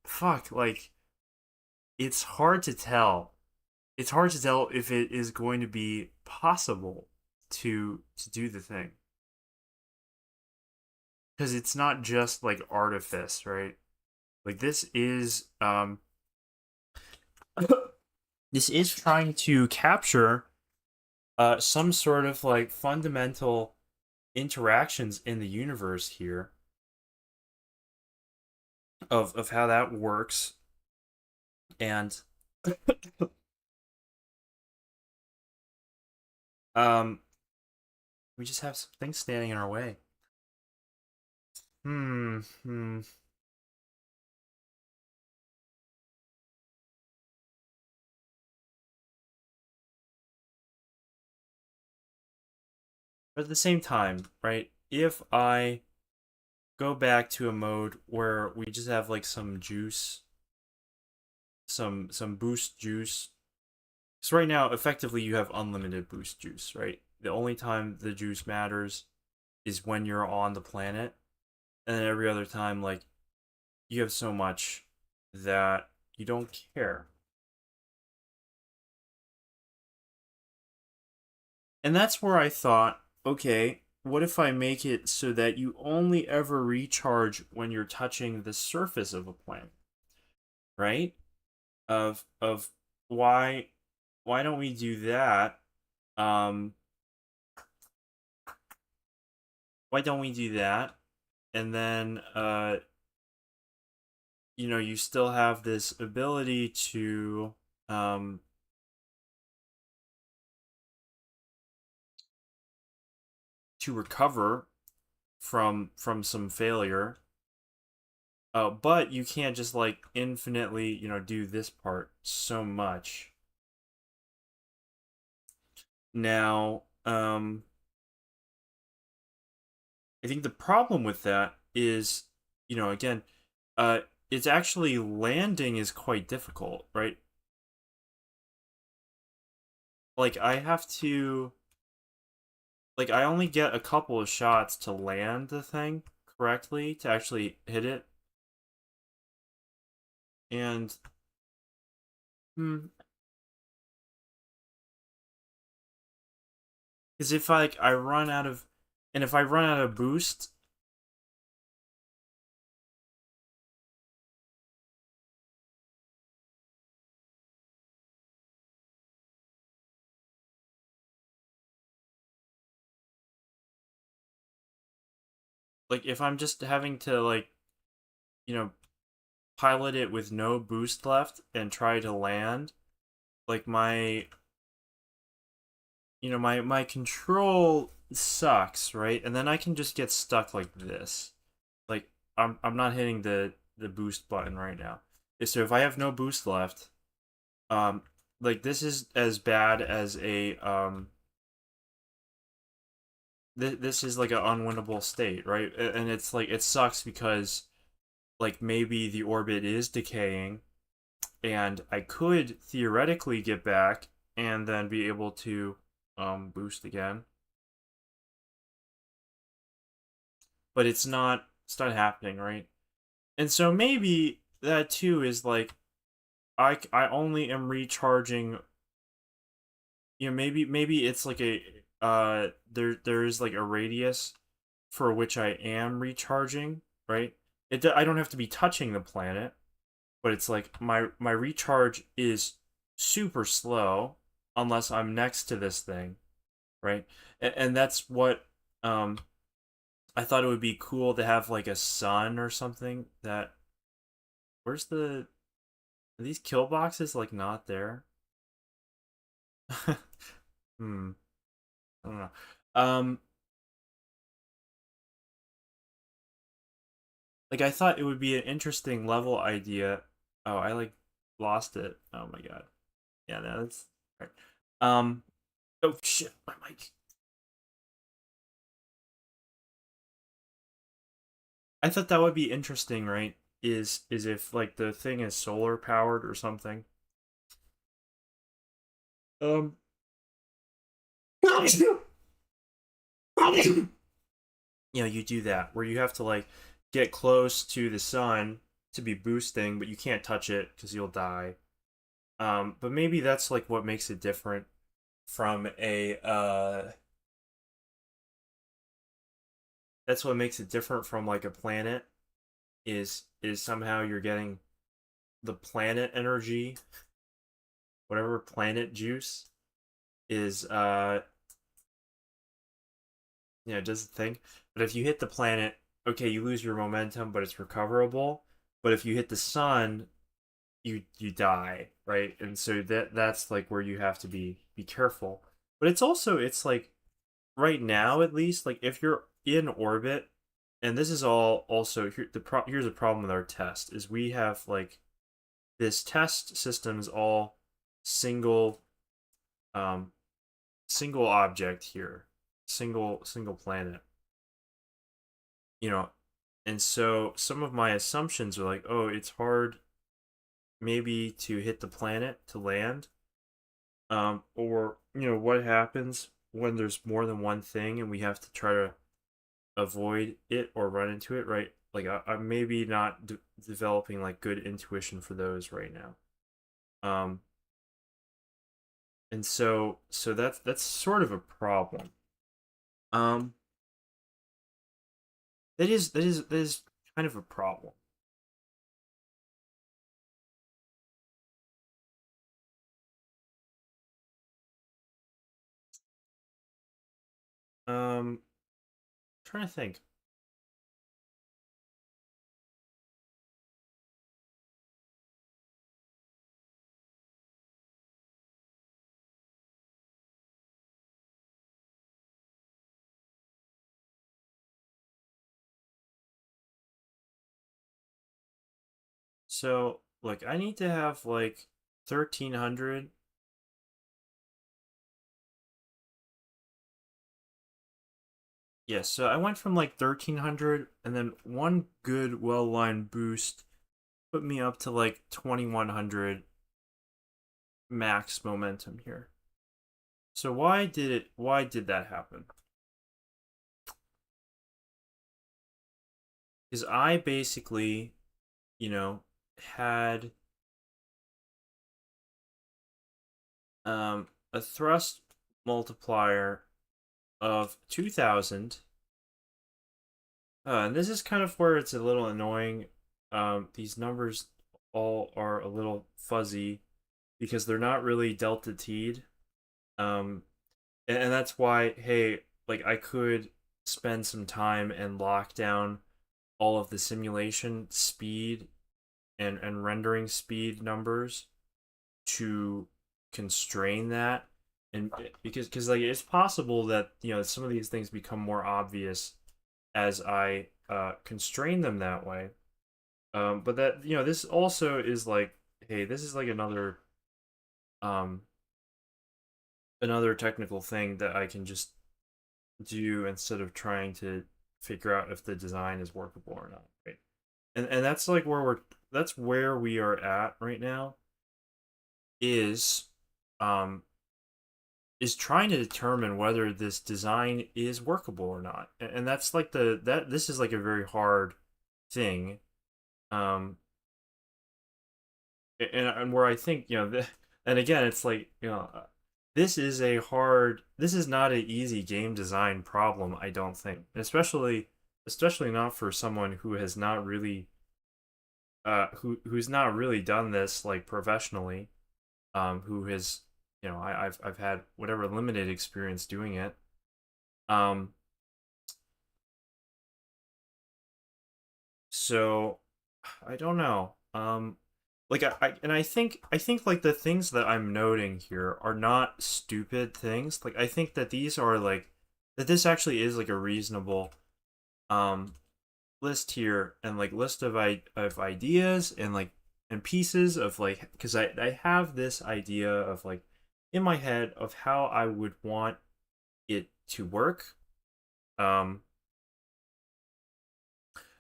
Speaker 1: fuck, like it's hard to tell. It's hard to tell if it is going to be possible to do the thing, because it's not just like artifice, right? Like this is trying to capture some sort of like fundamental interactions in the universe here, of how that works. And Um, we just have some things standing in our way. Hmm. But at the same time, right? If I go back to a mode where we just have like some juice, some boost juice. So right now, effectively, you have unlimited boost juice, right? The only time the juice matters is when you're on the planet, and then every other time, like you have so much that you don't care. And that's where I thought, okay, what if I make it so that you only ever recharge when you're touching the surface of a planet, right? Of why why don't we do that? Um, why don't we do that? And then you still have this ability um to recover from some failure. But you can't just like infinitely, do this part so much. Now, I think the problem with that is, again, uh, it's actually landing is quite difficult, right? Like I have to, like I only get a couple of shots to land the thing correctly to actually hit it, and hmm, because if like I run out of, and if I run out of boost, like if I'm just having to like you know pilot it with no boost left and try to land, like my control sucks, right? And then I can just get stuck like this. Like I'm not hitting the boost button right now. So if I have no boost left, um like this is as bad as a this is like an unwinnable state, right? And it's like it sucks because like maybe the orbit is decaying and I could theoretically get back and then be able to boost again, but it's not happening, right? And so maybe that too is like I only am recharging. Maybe it's like a there is like a radius for which I am recharging, right? I don't have to be touching the planet, but it's like my recharge is super slow unless I'm next to this thing, right? And that's what I thought it would be cool to have like a sun or something that where's the are these kill boxes like not there? Hmm. I don't know. Um, like I thought it would be an interesting level idea. Oh, I like lost it. Oh my god. Yeah, no, that's right. Um. Oh shit, my mic. I thought that would be interesting, right? Is if like the thing is solar powered or something. Um. You do that where you have to like get close to the sun to be boosting, but you can't touch it because you'll die. But maybe that's like what makes it different from a that's what makes it different from like a planet is somehow you're getting the planet energy, whatever planet juice is does the thing. But if you hit the planet, okay, you lose your momentum, but it's recoverable. But if you hit the sun, you die, right? And so that's like where you have to be careful. But it's also it's like right now at least, like if you're in orbit, and this is all also here's a problem with our test is we have like this test system is all single um single object here, single planet, you know. And so some of my assumptions are like, oh, it's hard maybe to hit the planet to land, or what happens when there's more than one thing and we have to try to avoid it or run into it, right? Like I'm maybe not developing like good intuition for those right now. Um, and so that's sort of a problem. Um, that is kind of a problem. Trying to think. So like I need to have like 1300. Yes, so I went from like 1300 and then one good well-lined boost put me up to like 2100 max momentum here. So why did that happen? Is I basically, you know, had a thrust multiplier of 2000. And this is kind of where it's a little annoying. These numbers all are a little fuzzy because they're not really delta t'd. Um, and that's why, hey, like I could spend some time and lock down all of the simulation speed and rendering speed numbers to constrain that. And because like it's possible that some of these things become more obvious as I constrain them that way. But that this also is like, hey, this is like um another technical thing that I can just do instead of trying to figure out if the design is workable or not, right? And that's like that's where we are at right now is um is trying to determine whether this design is workable or not. And that's like that this is like a very hard thing. Um and where I think, and again, it's like, this is not an easy game design problem, I don't think. Especially not for someone who has not really who's not really done this like professionally, who has, I've had whatever limited experience doing it. Um so I don't know. Like I think like the things that I'm noting here are not stupid things. Like I think that these are like that this actually is like a reasonable um list here, and like list of ideas and like and pieces of like, because I have this idea of like in my head of how I would want it to work, um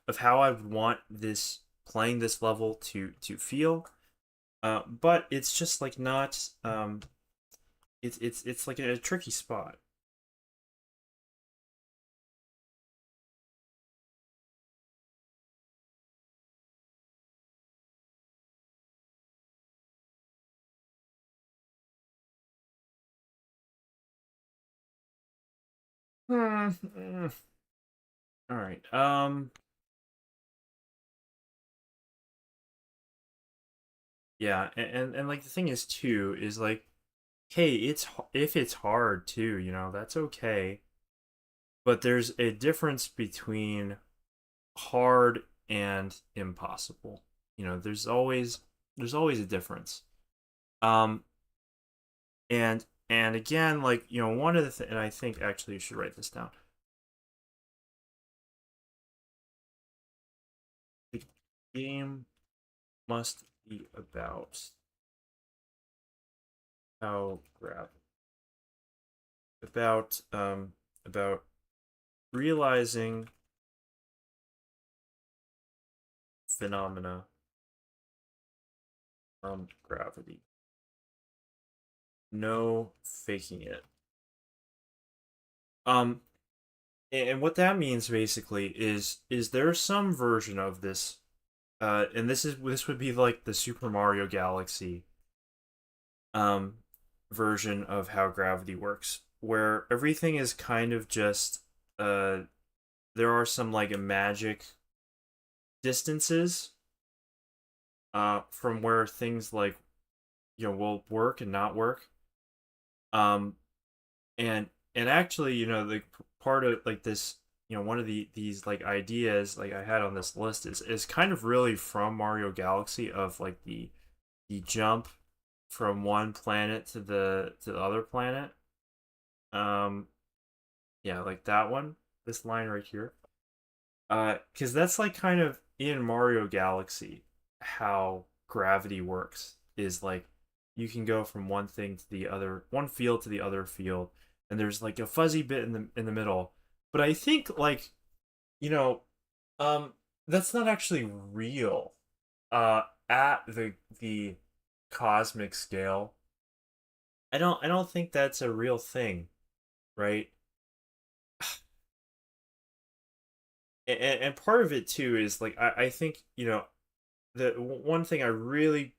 Speaker 1: of how I would want this playing this level to feel. But it's just like not. It's like a tricky spot. Hmm. All right. Yeah. And like the thing is too is like, hey, if it's hard too, that's okay. But there's a difference between hard and impossible. There's always a difference. Um. And And again, like, one of and I think actually you should write this down. The game must be how grab about realizing phenomena from gravity. No faking it. Um, and what that means basically is there's some version of this, and this would be like the Super Mario Galaxy um version of how gravity works, where everything is kind of just there are some like magic distances from where things like will work and not work. Um, and actually, the part of like this, one of these like ideas like I had on this list is kind of really from Mario Galaxy, of like the jump from one planet to the other planet. Um, yeah, like that one, this line right here. Because that's like kind of in Mario Galaxy how gravity works, is like you can go from one thing to the other, one field to the other field, and there's like a fuzzy bit in the middle. But I think like you know, um, that's not actually real. At the cosmic scale, I don't think that's a real thing, right? And part of it too is like I think the one thing I really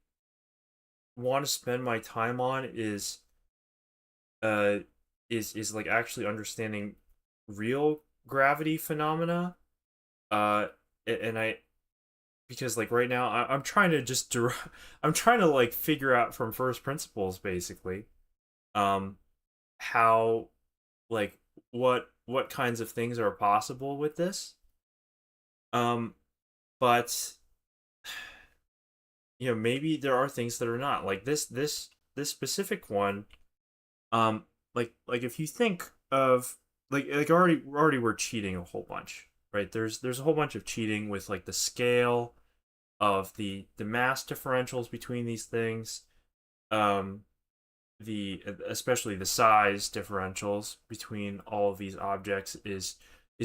Speaker 1: want to spend my time on uh is like actually understanding real gravity phenomena. uh and I because like right now I'm trying to I'm trying to like figure out from first principles basically um how like what kinds of things are possible with this. um but maybe there are things that are not, like this specific one. um like if you think of like already we're cheating a whole bunch, right? There's a whole bunch of cheating with like the scale of the mass differentials between these things. um the Especially the size differentials between all of these objects is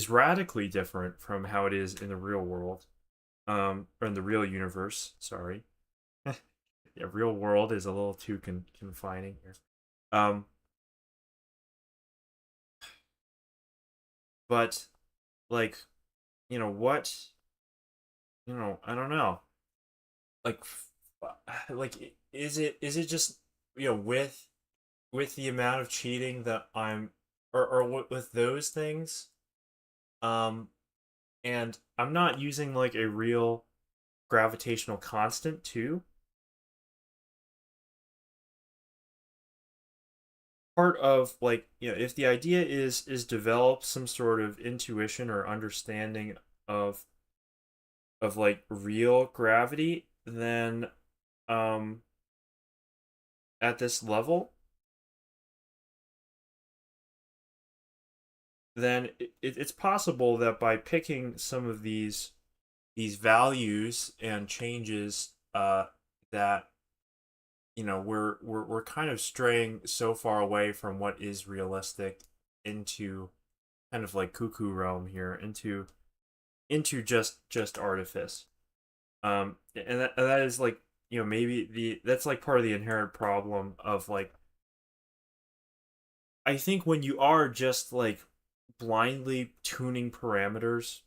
Speaker 1: radically different from how it is in the real world, or in the real universe, sorry. Yeah, real world is a little too confining here. Um, but like, what, I don't know. Like, like, is it just with the amount of cheating that I'm, or with those things, um, and I'm not using like a real gravitational constant too. Part of like if the idea is develop some sort of intuition or understanding of like real gravity, then um at this level, then it's possible that by picking some of these values and changes, that we're kind of straying so far away from what is realistic into kind of like cuckoo realm here, into just artifice. And that is like maybe that's like part of the inherent problem of like, I think when you are just like blindly tuning parameters,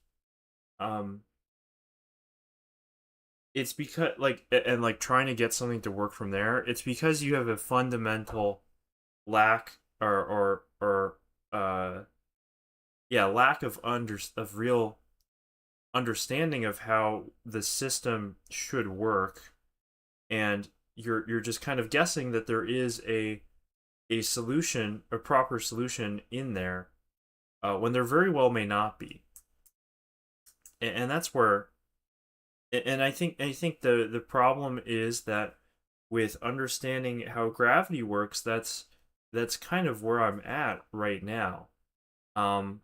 Speaker 1: um it's because like and like trying to get something to work from there, it's because you have a fundamental lack, or yeah, lack of real understanding of how the system should work. And you're just kind of guessing that there is a solution, a proper solution in there, when there very well may not be. And that's where, and I think the problem is that with understanding how gravity works, that's kind of where I'm at right now. Um,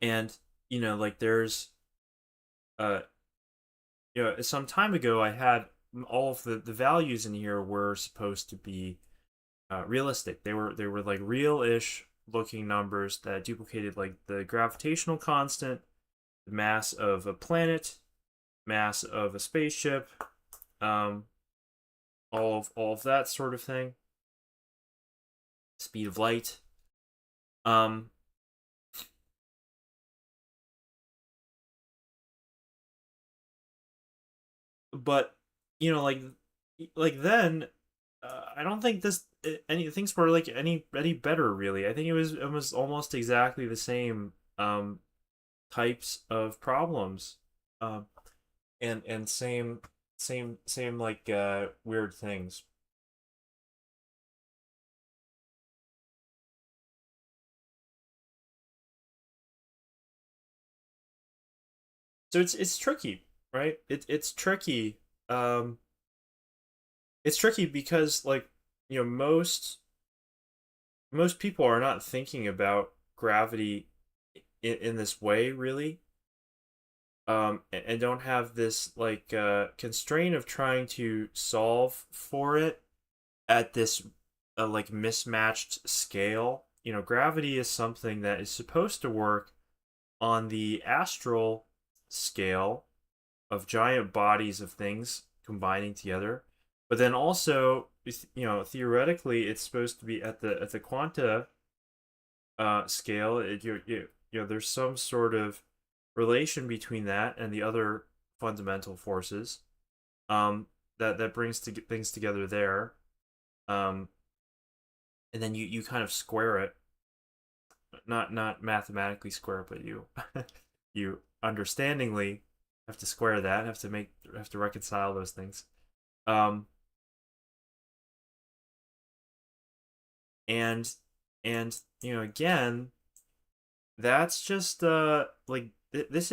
Speaker 1: and like there's uh, some time ago I had all of the values in here were supposed to be realistic. They were like real-ish looking numbers that duplicated like the gravitational constant, the mass of a planet, mass of a spaceship, um, all of that sort of thing, speed of light. Um, but like then, I don't think this any things were like any better really. I think it was almost exactly the same types of problems, um, and same like weird things. So it's tricky, right? It's tricky. Um, it's tricky because like most people are not thinking about gravity in this way really, and don't have this like constraint of trying to solve for it at this like mismatched scale. Gravity is something that is supposed to work on the astral scale of giant bodies of things combining together, but then also theoretically it's supposed to be at the quanta scale. There's some sort of relation between that and the other fundamental forces, that brings things together there, um, and then you kind of square it, not mathematically square it, but you understandingly have to square that, have to reconcile those things, um, and again, that's just like this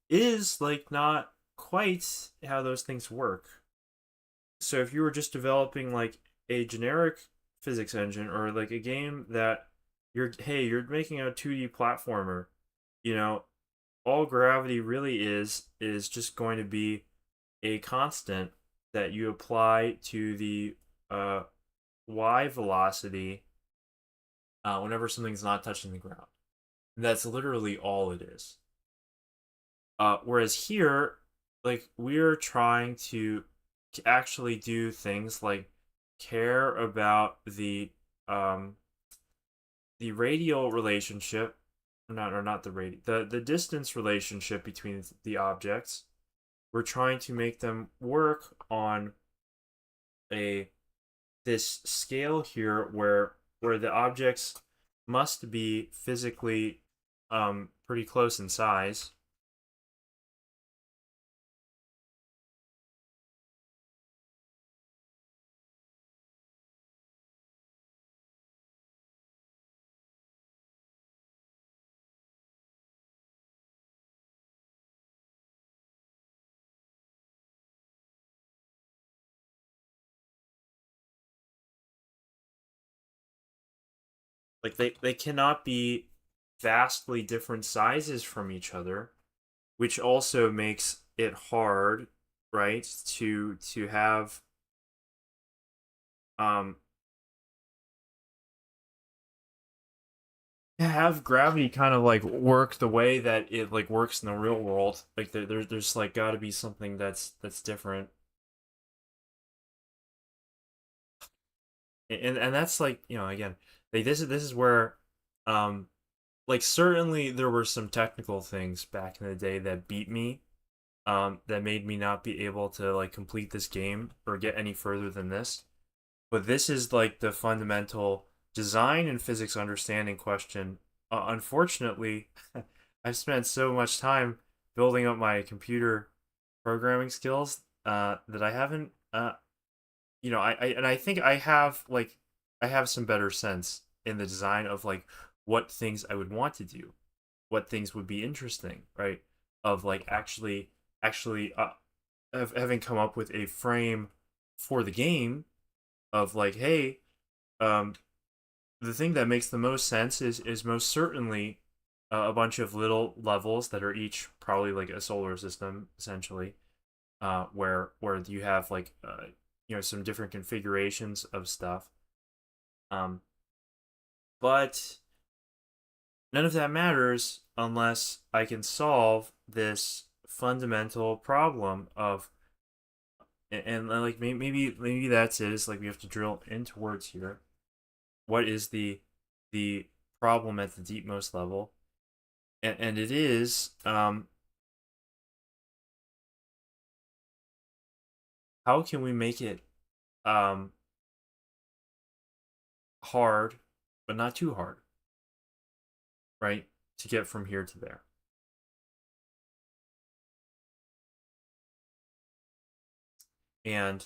Speaker 1: is like not quite how those things work. So if you were just developing like a generic physics engine, or like a game that you're making a 2D platformer, you know, all gravity really is just going to be a constant that you apply to the uh y velocity whenever something's not touching the ground. And that's literally all it is. Whereas here, like we're trying to actually do things like care about um the radial relationship, not or not the radial, the distance relationship between the objects. We're trying to make them work on a this scale here where the objects must be physically pretty close in size. Like they cannot be vastly different sizes from each other, which also makes it hard, right, to um have gravity kind of like work the way that it like works in the real world. Like there's like got to be something that's different, and that's like again, like this is where um like certainly there were some technical things back in the day that beat me, that made me not be able to like complete this game or get any further than this. But this is like the fundamental design and physics understanding question. Unfortunately, I've spent so much time building up my computer programming skills that I haven't, and I think I have some better sense in the design of like what things I would want to do, what things would be interesting, right? Of like actually having come up with a frame for the game, of like, hey, um, the thing that makes the most sense is most certainly a bunch of little levels that are each probably like a solar system essentially, where you have like some different configurations of stuff. Um, but none of that matters unless I can solve this fundamental problem of like maybe that's it. Is like we have to drill into words here. What is the problem at the deepmost level? And it is how can we make it um hard but not too hard, right? To get from here to there. And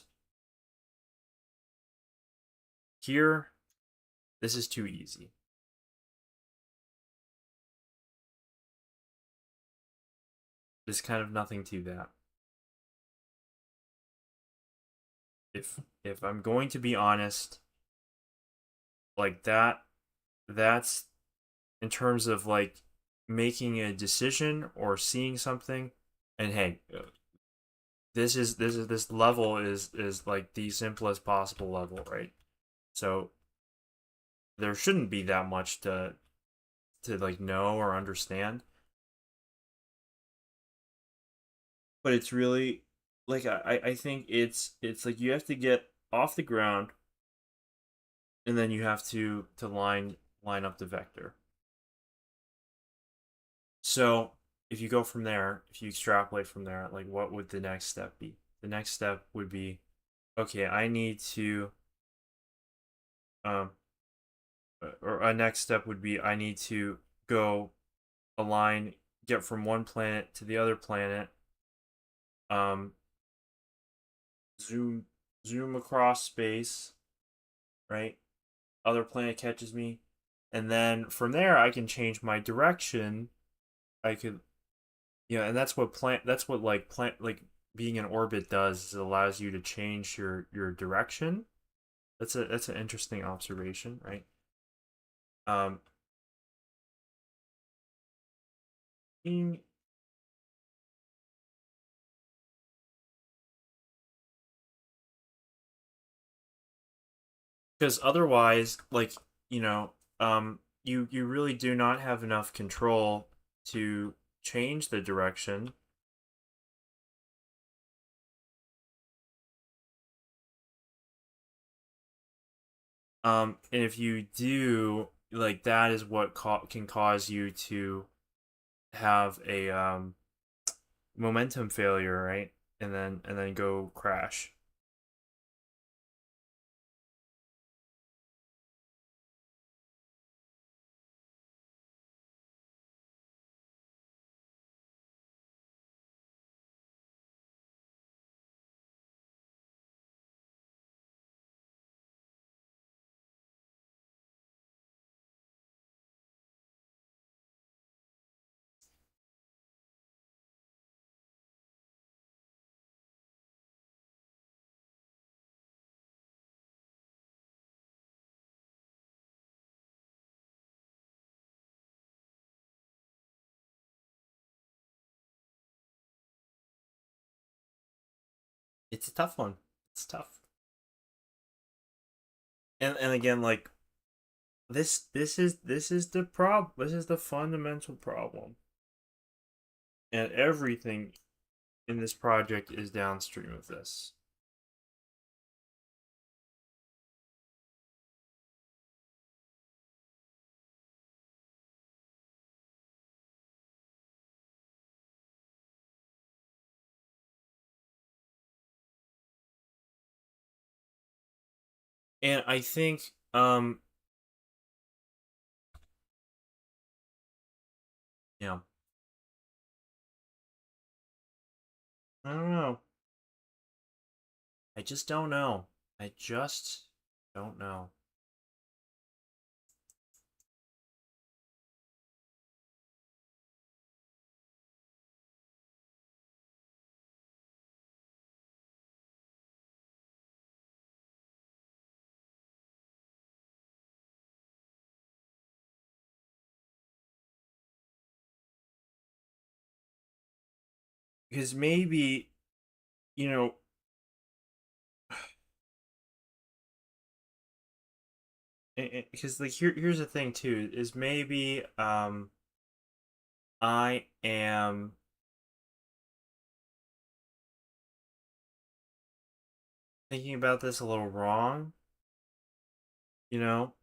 Speaker 1: here, this is too easy. There's kind of nothing to that. If I'm going to be honest, like that's in terms of like making a decision or seeing something. And hey, this level is like the simplest possible level, right? So there shouldn't be that much to like know or understand. But it's really like I think it's like you have to get off the ground and then you have to line up the vector. So if you go from there, if you extrapolate from there, like what would the next step be? The next step would be, okay, I need to um or a next step would be I need to go align, get from one planet to the other planet, um zoom zoom across space, right? Other planet catches me, and then from there I can change my direction. I could, yeah, and that's what like plant like being in orbit does, is it allows you to change your direction. That's an interesting observation, right? Um, because otherwise, like you know, you really do not have enough control to change the direction. And if you do, like that is what can cause you to have a momentum failure, right? And then go crash. It's a tough one. It's tough. And again, like this is the problem. This is the fundamental problem. And everything in this project is downstream of this. And I think yeah, I don't know. I just don't know. I just don't know. because maybe, you know, because like here's the thing too, is maybe I am thinking about this a little wrong, you know.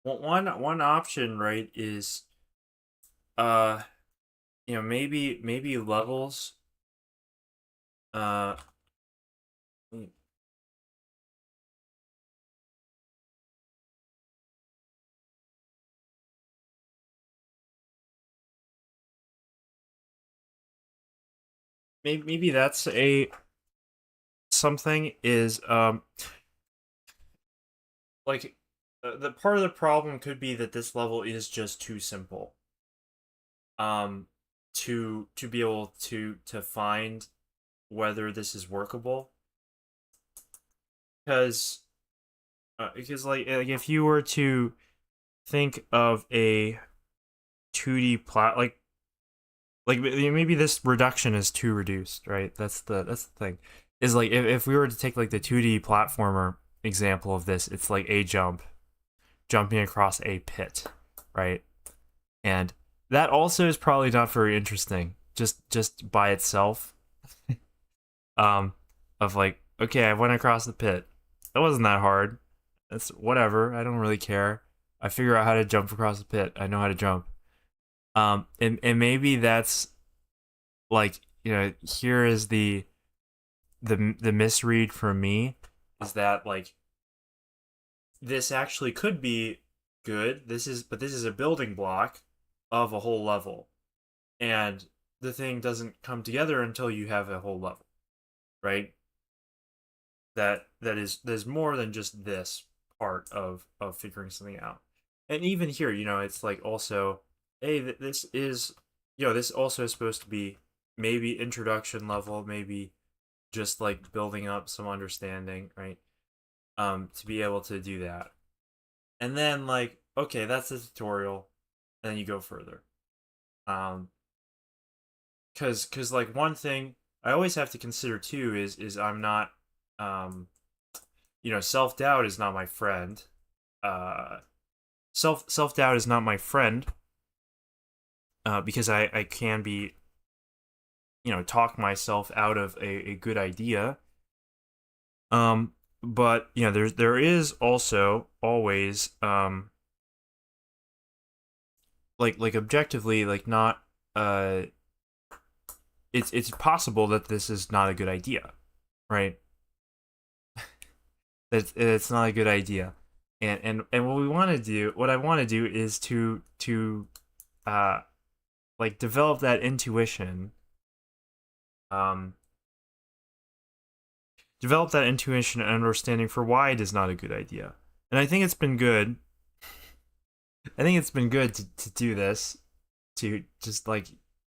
Speaker 1: One option, right, is uh maybe levels, uh maybe that's a something is like the part of the problem could be that this level is just too simple um to be able to find whether this is workable, because like if you were to think of a 2D plot, like maybe this reduction is too reduced, right? That's the thing. Is like if we were to take like the 2D platformer example of this, it's like a jumping across a pit, right? And that also is probably not very interesting just by itself. Um of like, okay, I went across the pit. It wasn't that hard. It's whatever. I don't really care. I figure out how to jump across the pit. I know how to jump. And maybe that's like, here is the misread from me, is that like this actually could be good. This is a building block of a whole level, and the thing doesn't come together until you have a whole level, right? That is there's more than just this part of figuring something out. And even here, it's like also, hey, this is, this also is supposed to be maybe introduction level, maybe just like building up some understanding, right? To be able to do that. And then like, okay, that's the tutorial, and then you go further. Um cuz like one thing I always have to consider too is I'm not, um self-doubt is not my friend. Uh self-doubt is not my friend, because I can be, talk myself out of a good idea. Um but there is also always, like objectively, like not, uh it's possible that this is not a good idea, right? It's not a good idea. And what I want to do is to uh like develop that intuition, um and understanding for why it is not a good idea. And I think it's been good. I think it's been good to do this, to just like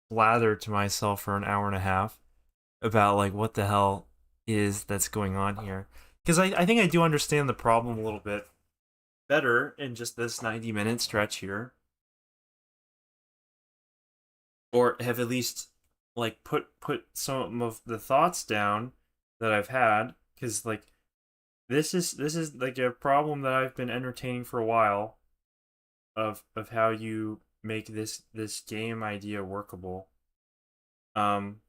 Speaker 1: blather to myself for an hour and a half about like what the hell is that's going on here. Because I think I do understand the problem a little bit better in just this 90-minute stretch here, or have at least like put some of the thoughts down that I've had, because like this is like a problem that I've been entertaining for a while, of how you make this game idea workable. Um,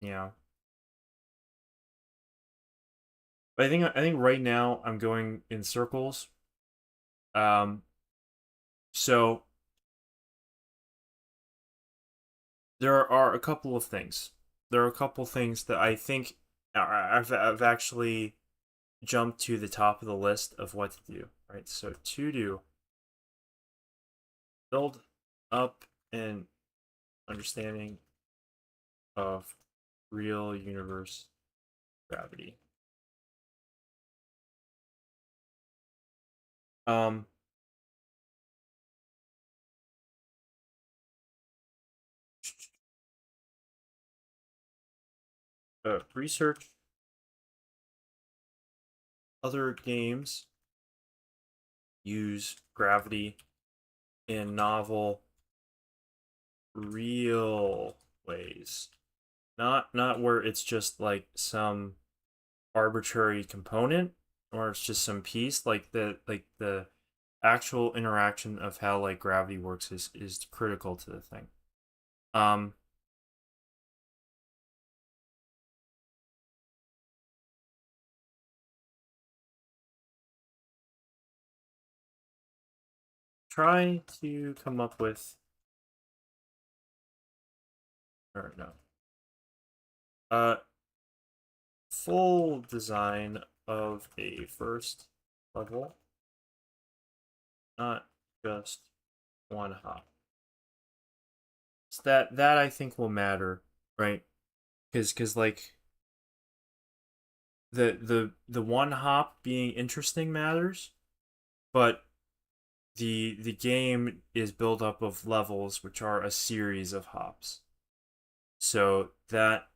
Speaker 1: yeah. But I think right now I'm going in circles. Um, so there are a couple of things. There are a couple things that I think I've actually jumped to the top of the list of what to do. Right. So to do, build up an understanding of real universe gravity. Um, research other games use gravity in novel, real ways. Not where it's just like some arbitrary component or it's just some piece. Like the actual interaction of how like gravity works is critical to the thing. Um, try to come up with or no. Full design of a first level, not just one hop. So that I think will matter, right? Because like the one hop being interesting matters, but the game is built up of levels which are a series of hops. So that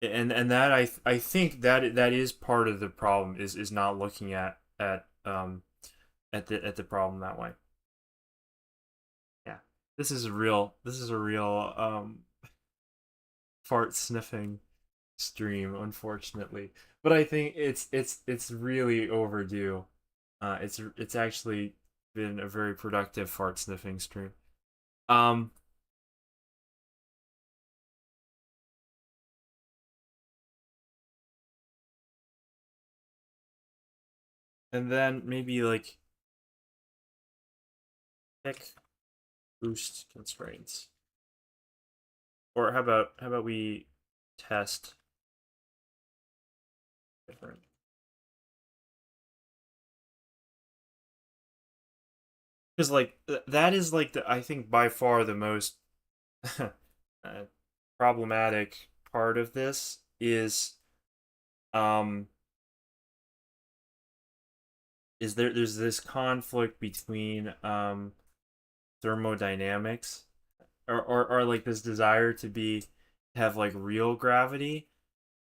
Speaker 1: and that I think that is part of the problem is not looking at the problem that way. Yeah. This is a real fart sniffing stream, unfortunately. But I think it's really overdue. It's actually been a very productive fart sniffing stream. Um, and then maybe like pick boost constraints, or how about we test different? Because like that is like I think by far the most uh, problematic part of this um there's this conflict between thermodynamics or like this desire to be have like real gravity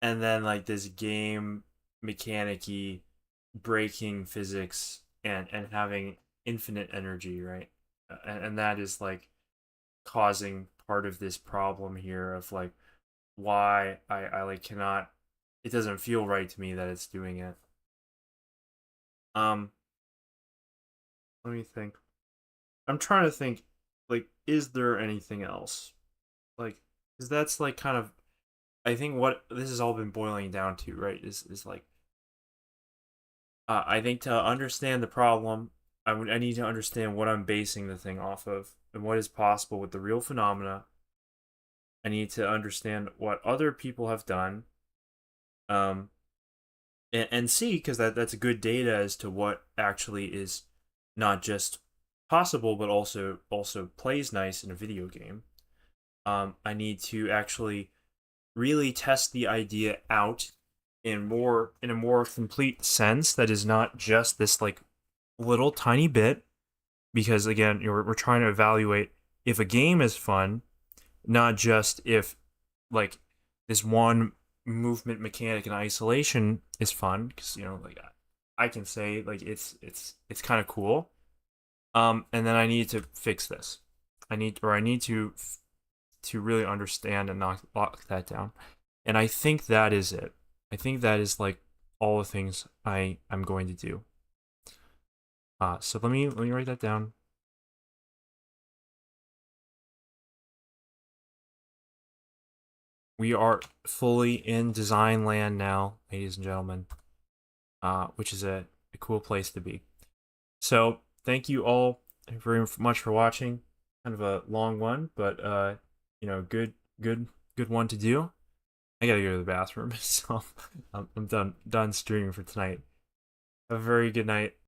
Speaker 1: and then like this game mechanicy breaking physics and having infinite energy, right? And that is like causing part of this problem here of like why I like cannot, it doesn't feel right to me that it's doing it. um Let me think. I'm trying to think, like, is there anything else? Like, because that's like kind of, I think what this has all been boiling down to, right? Is like, I think to understand the problem, I need to understand what I'm basing the thing off of and what is possible with the real phenomena. I need to understand what other people have done, um, and see because that's good data as to what actually is not just possible but also plays nice in a video game. I need to actually really test the idea out in a more complete sense that is not just this like little tiny bit, because again we're trying to evaluate if a game is fun, not just if like this one movement mechanic in isolation is fun, because like I can say like it's kind of cool. And then I need to fix this. I need to really understand and lock that down. And I think that is it. I think that is like all the things I'm going to do. So let me write that down. We are fully in design land now, ladies and gentlemen, which is a cool place to be. So thank you all very much for watching. Kind of a long one, but good one to do. I gotta go to the bathroom, so I'm done streaming for tonight. Have a very good night.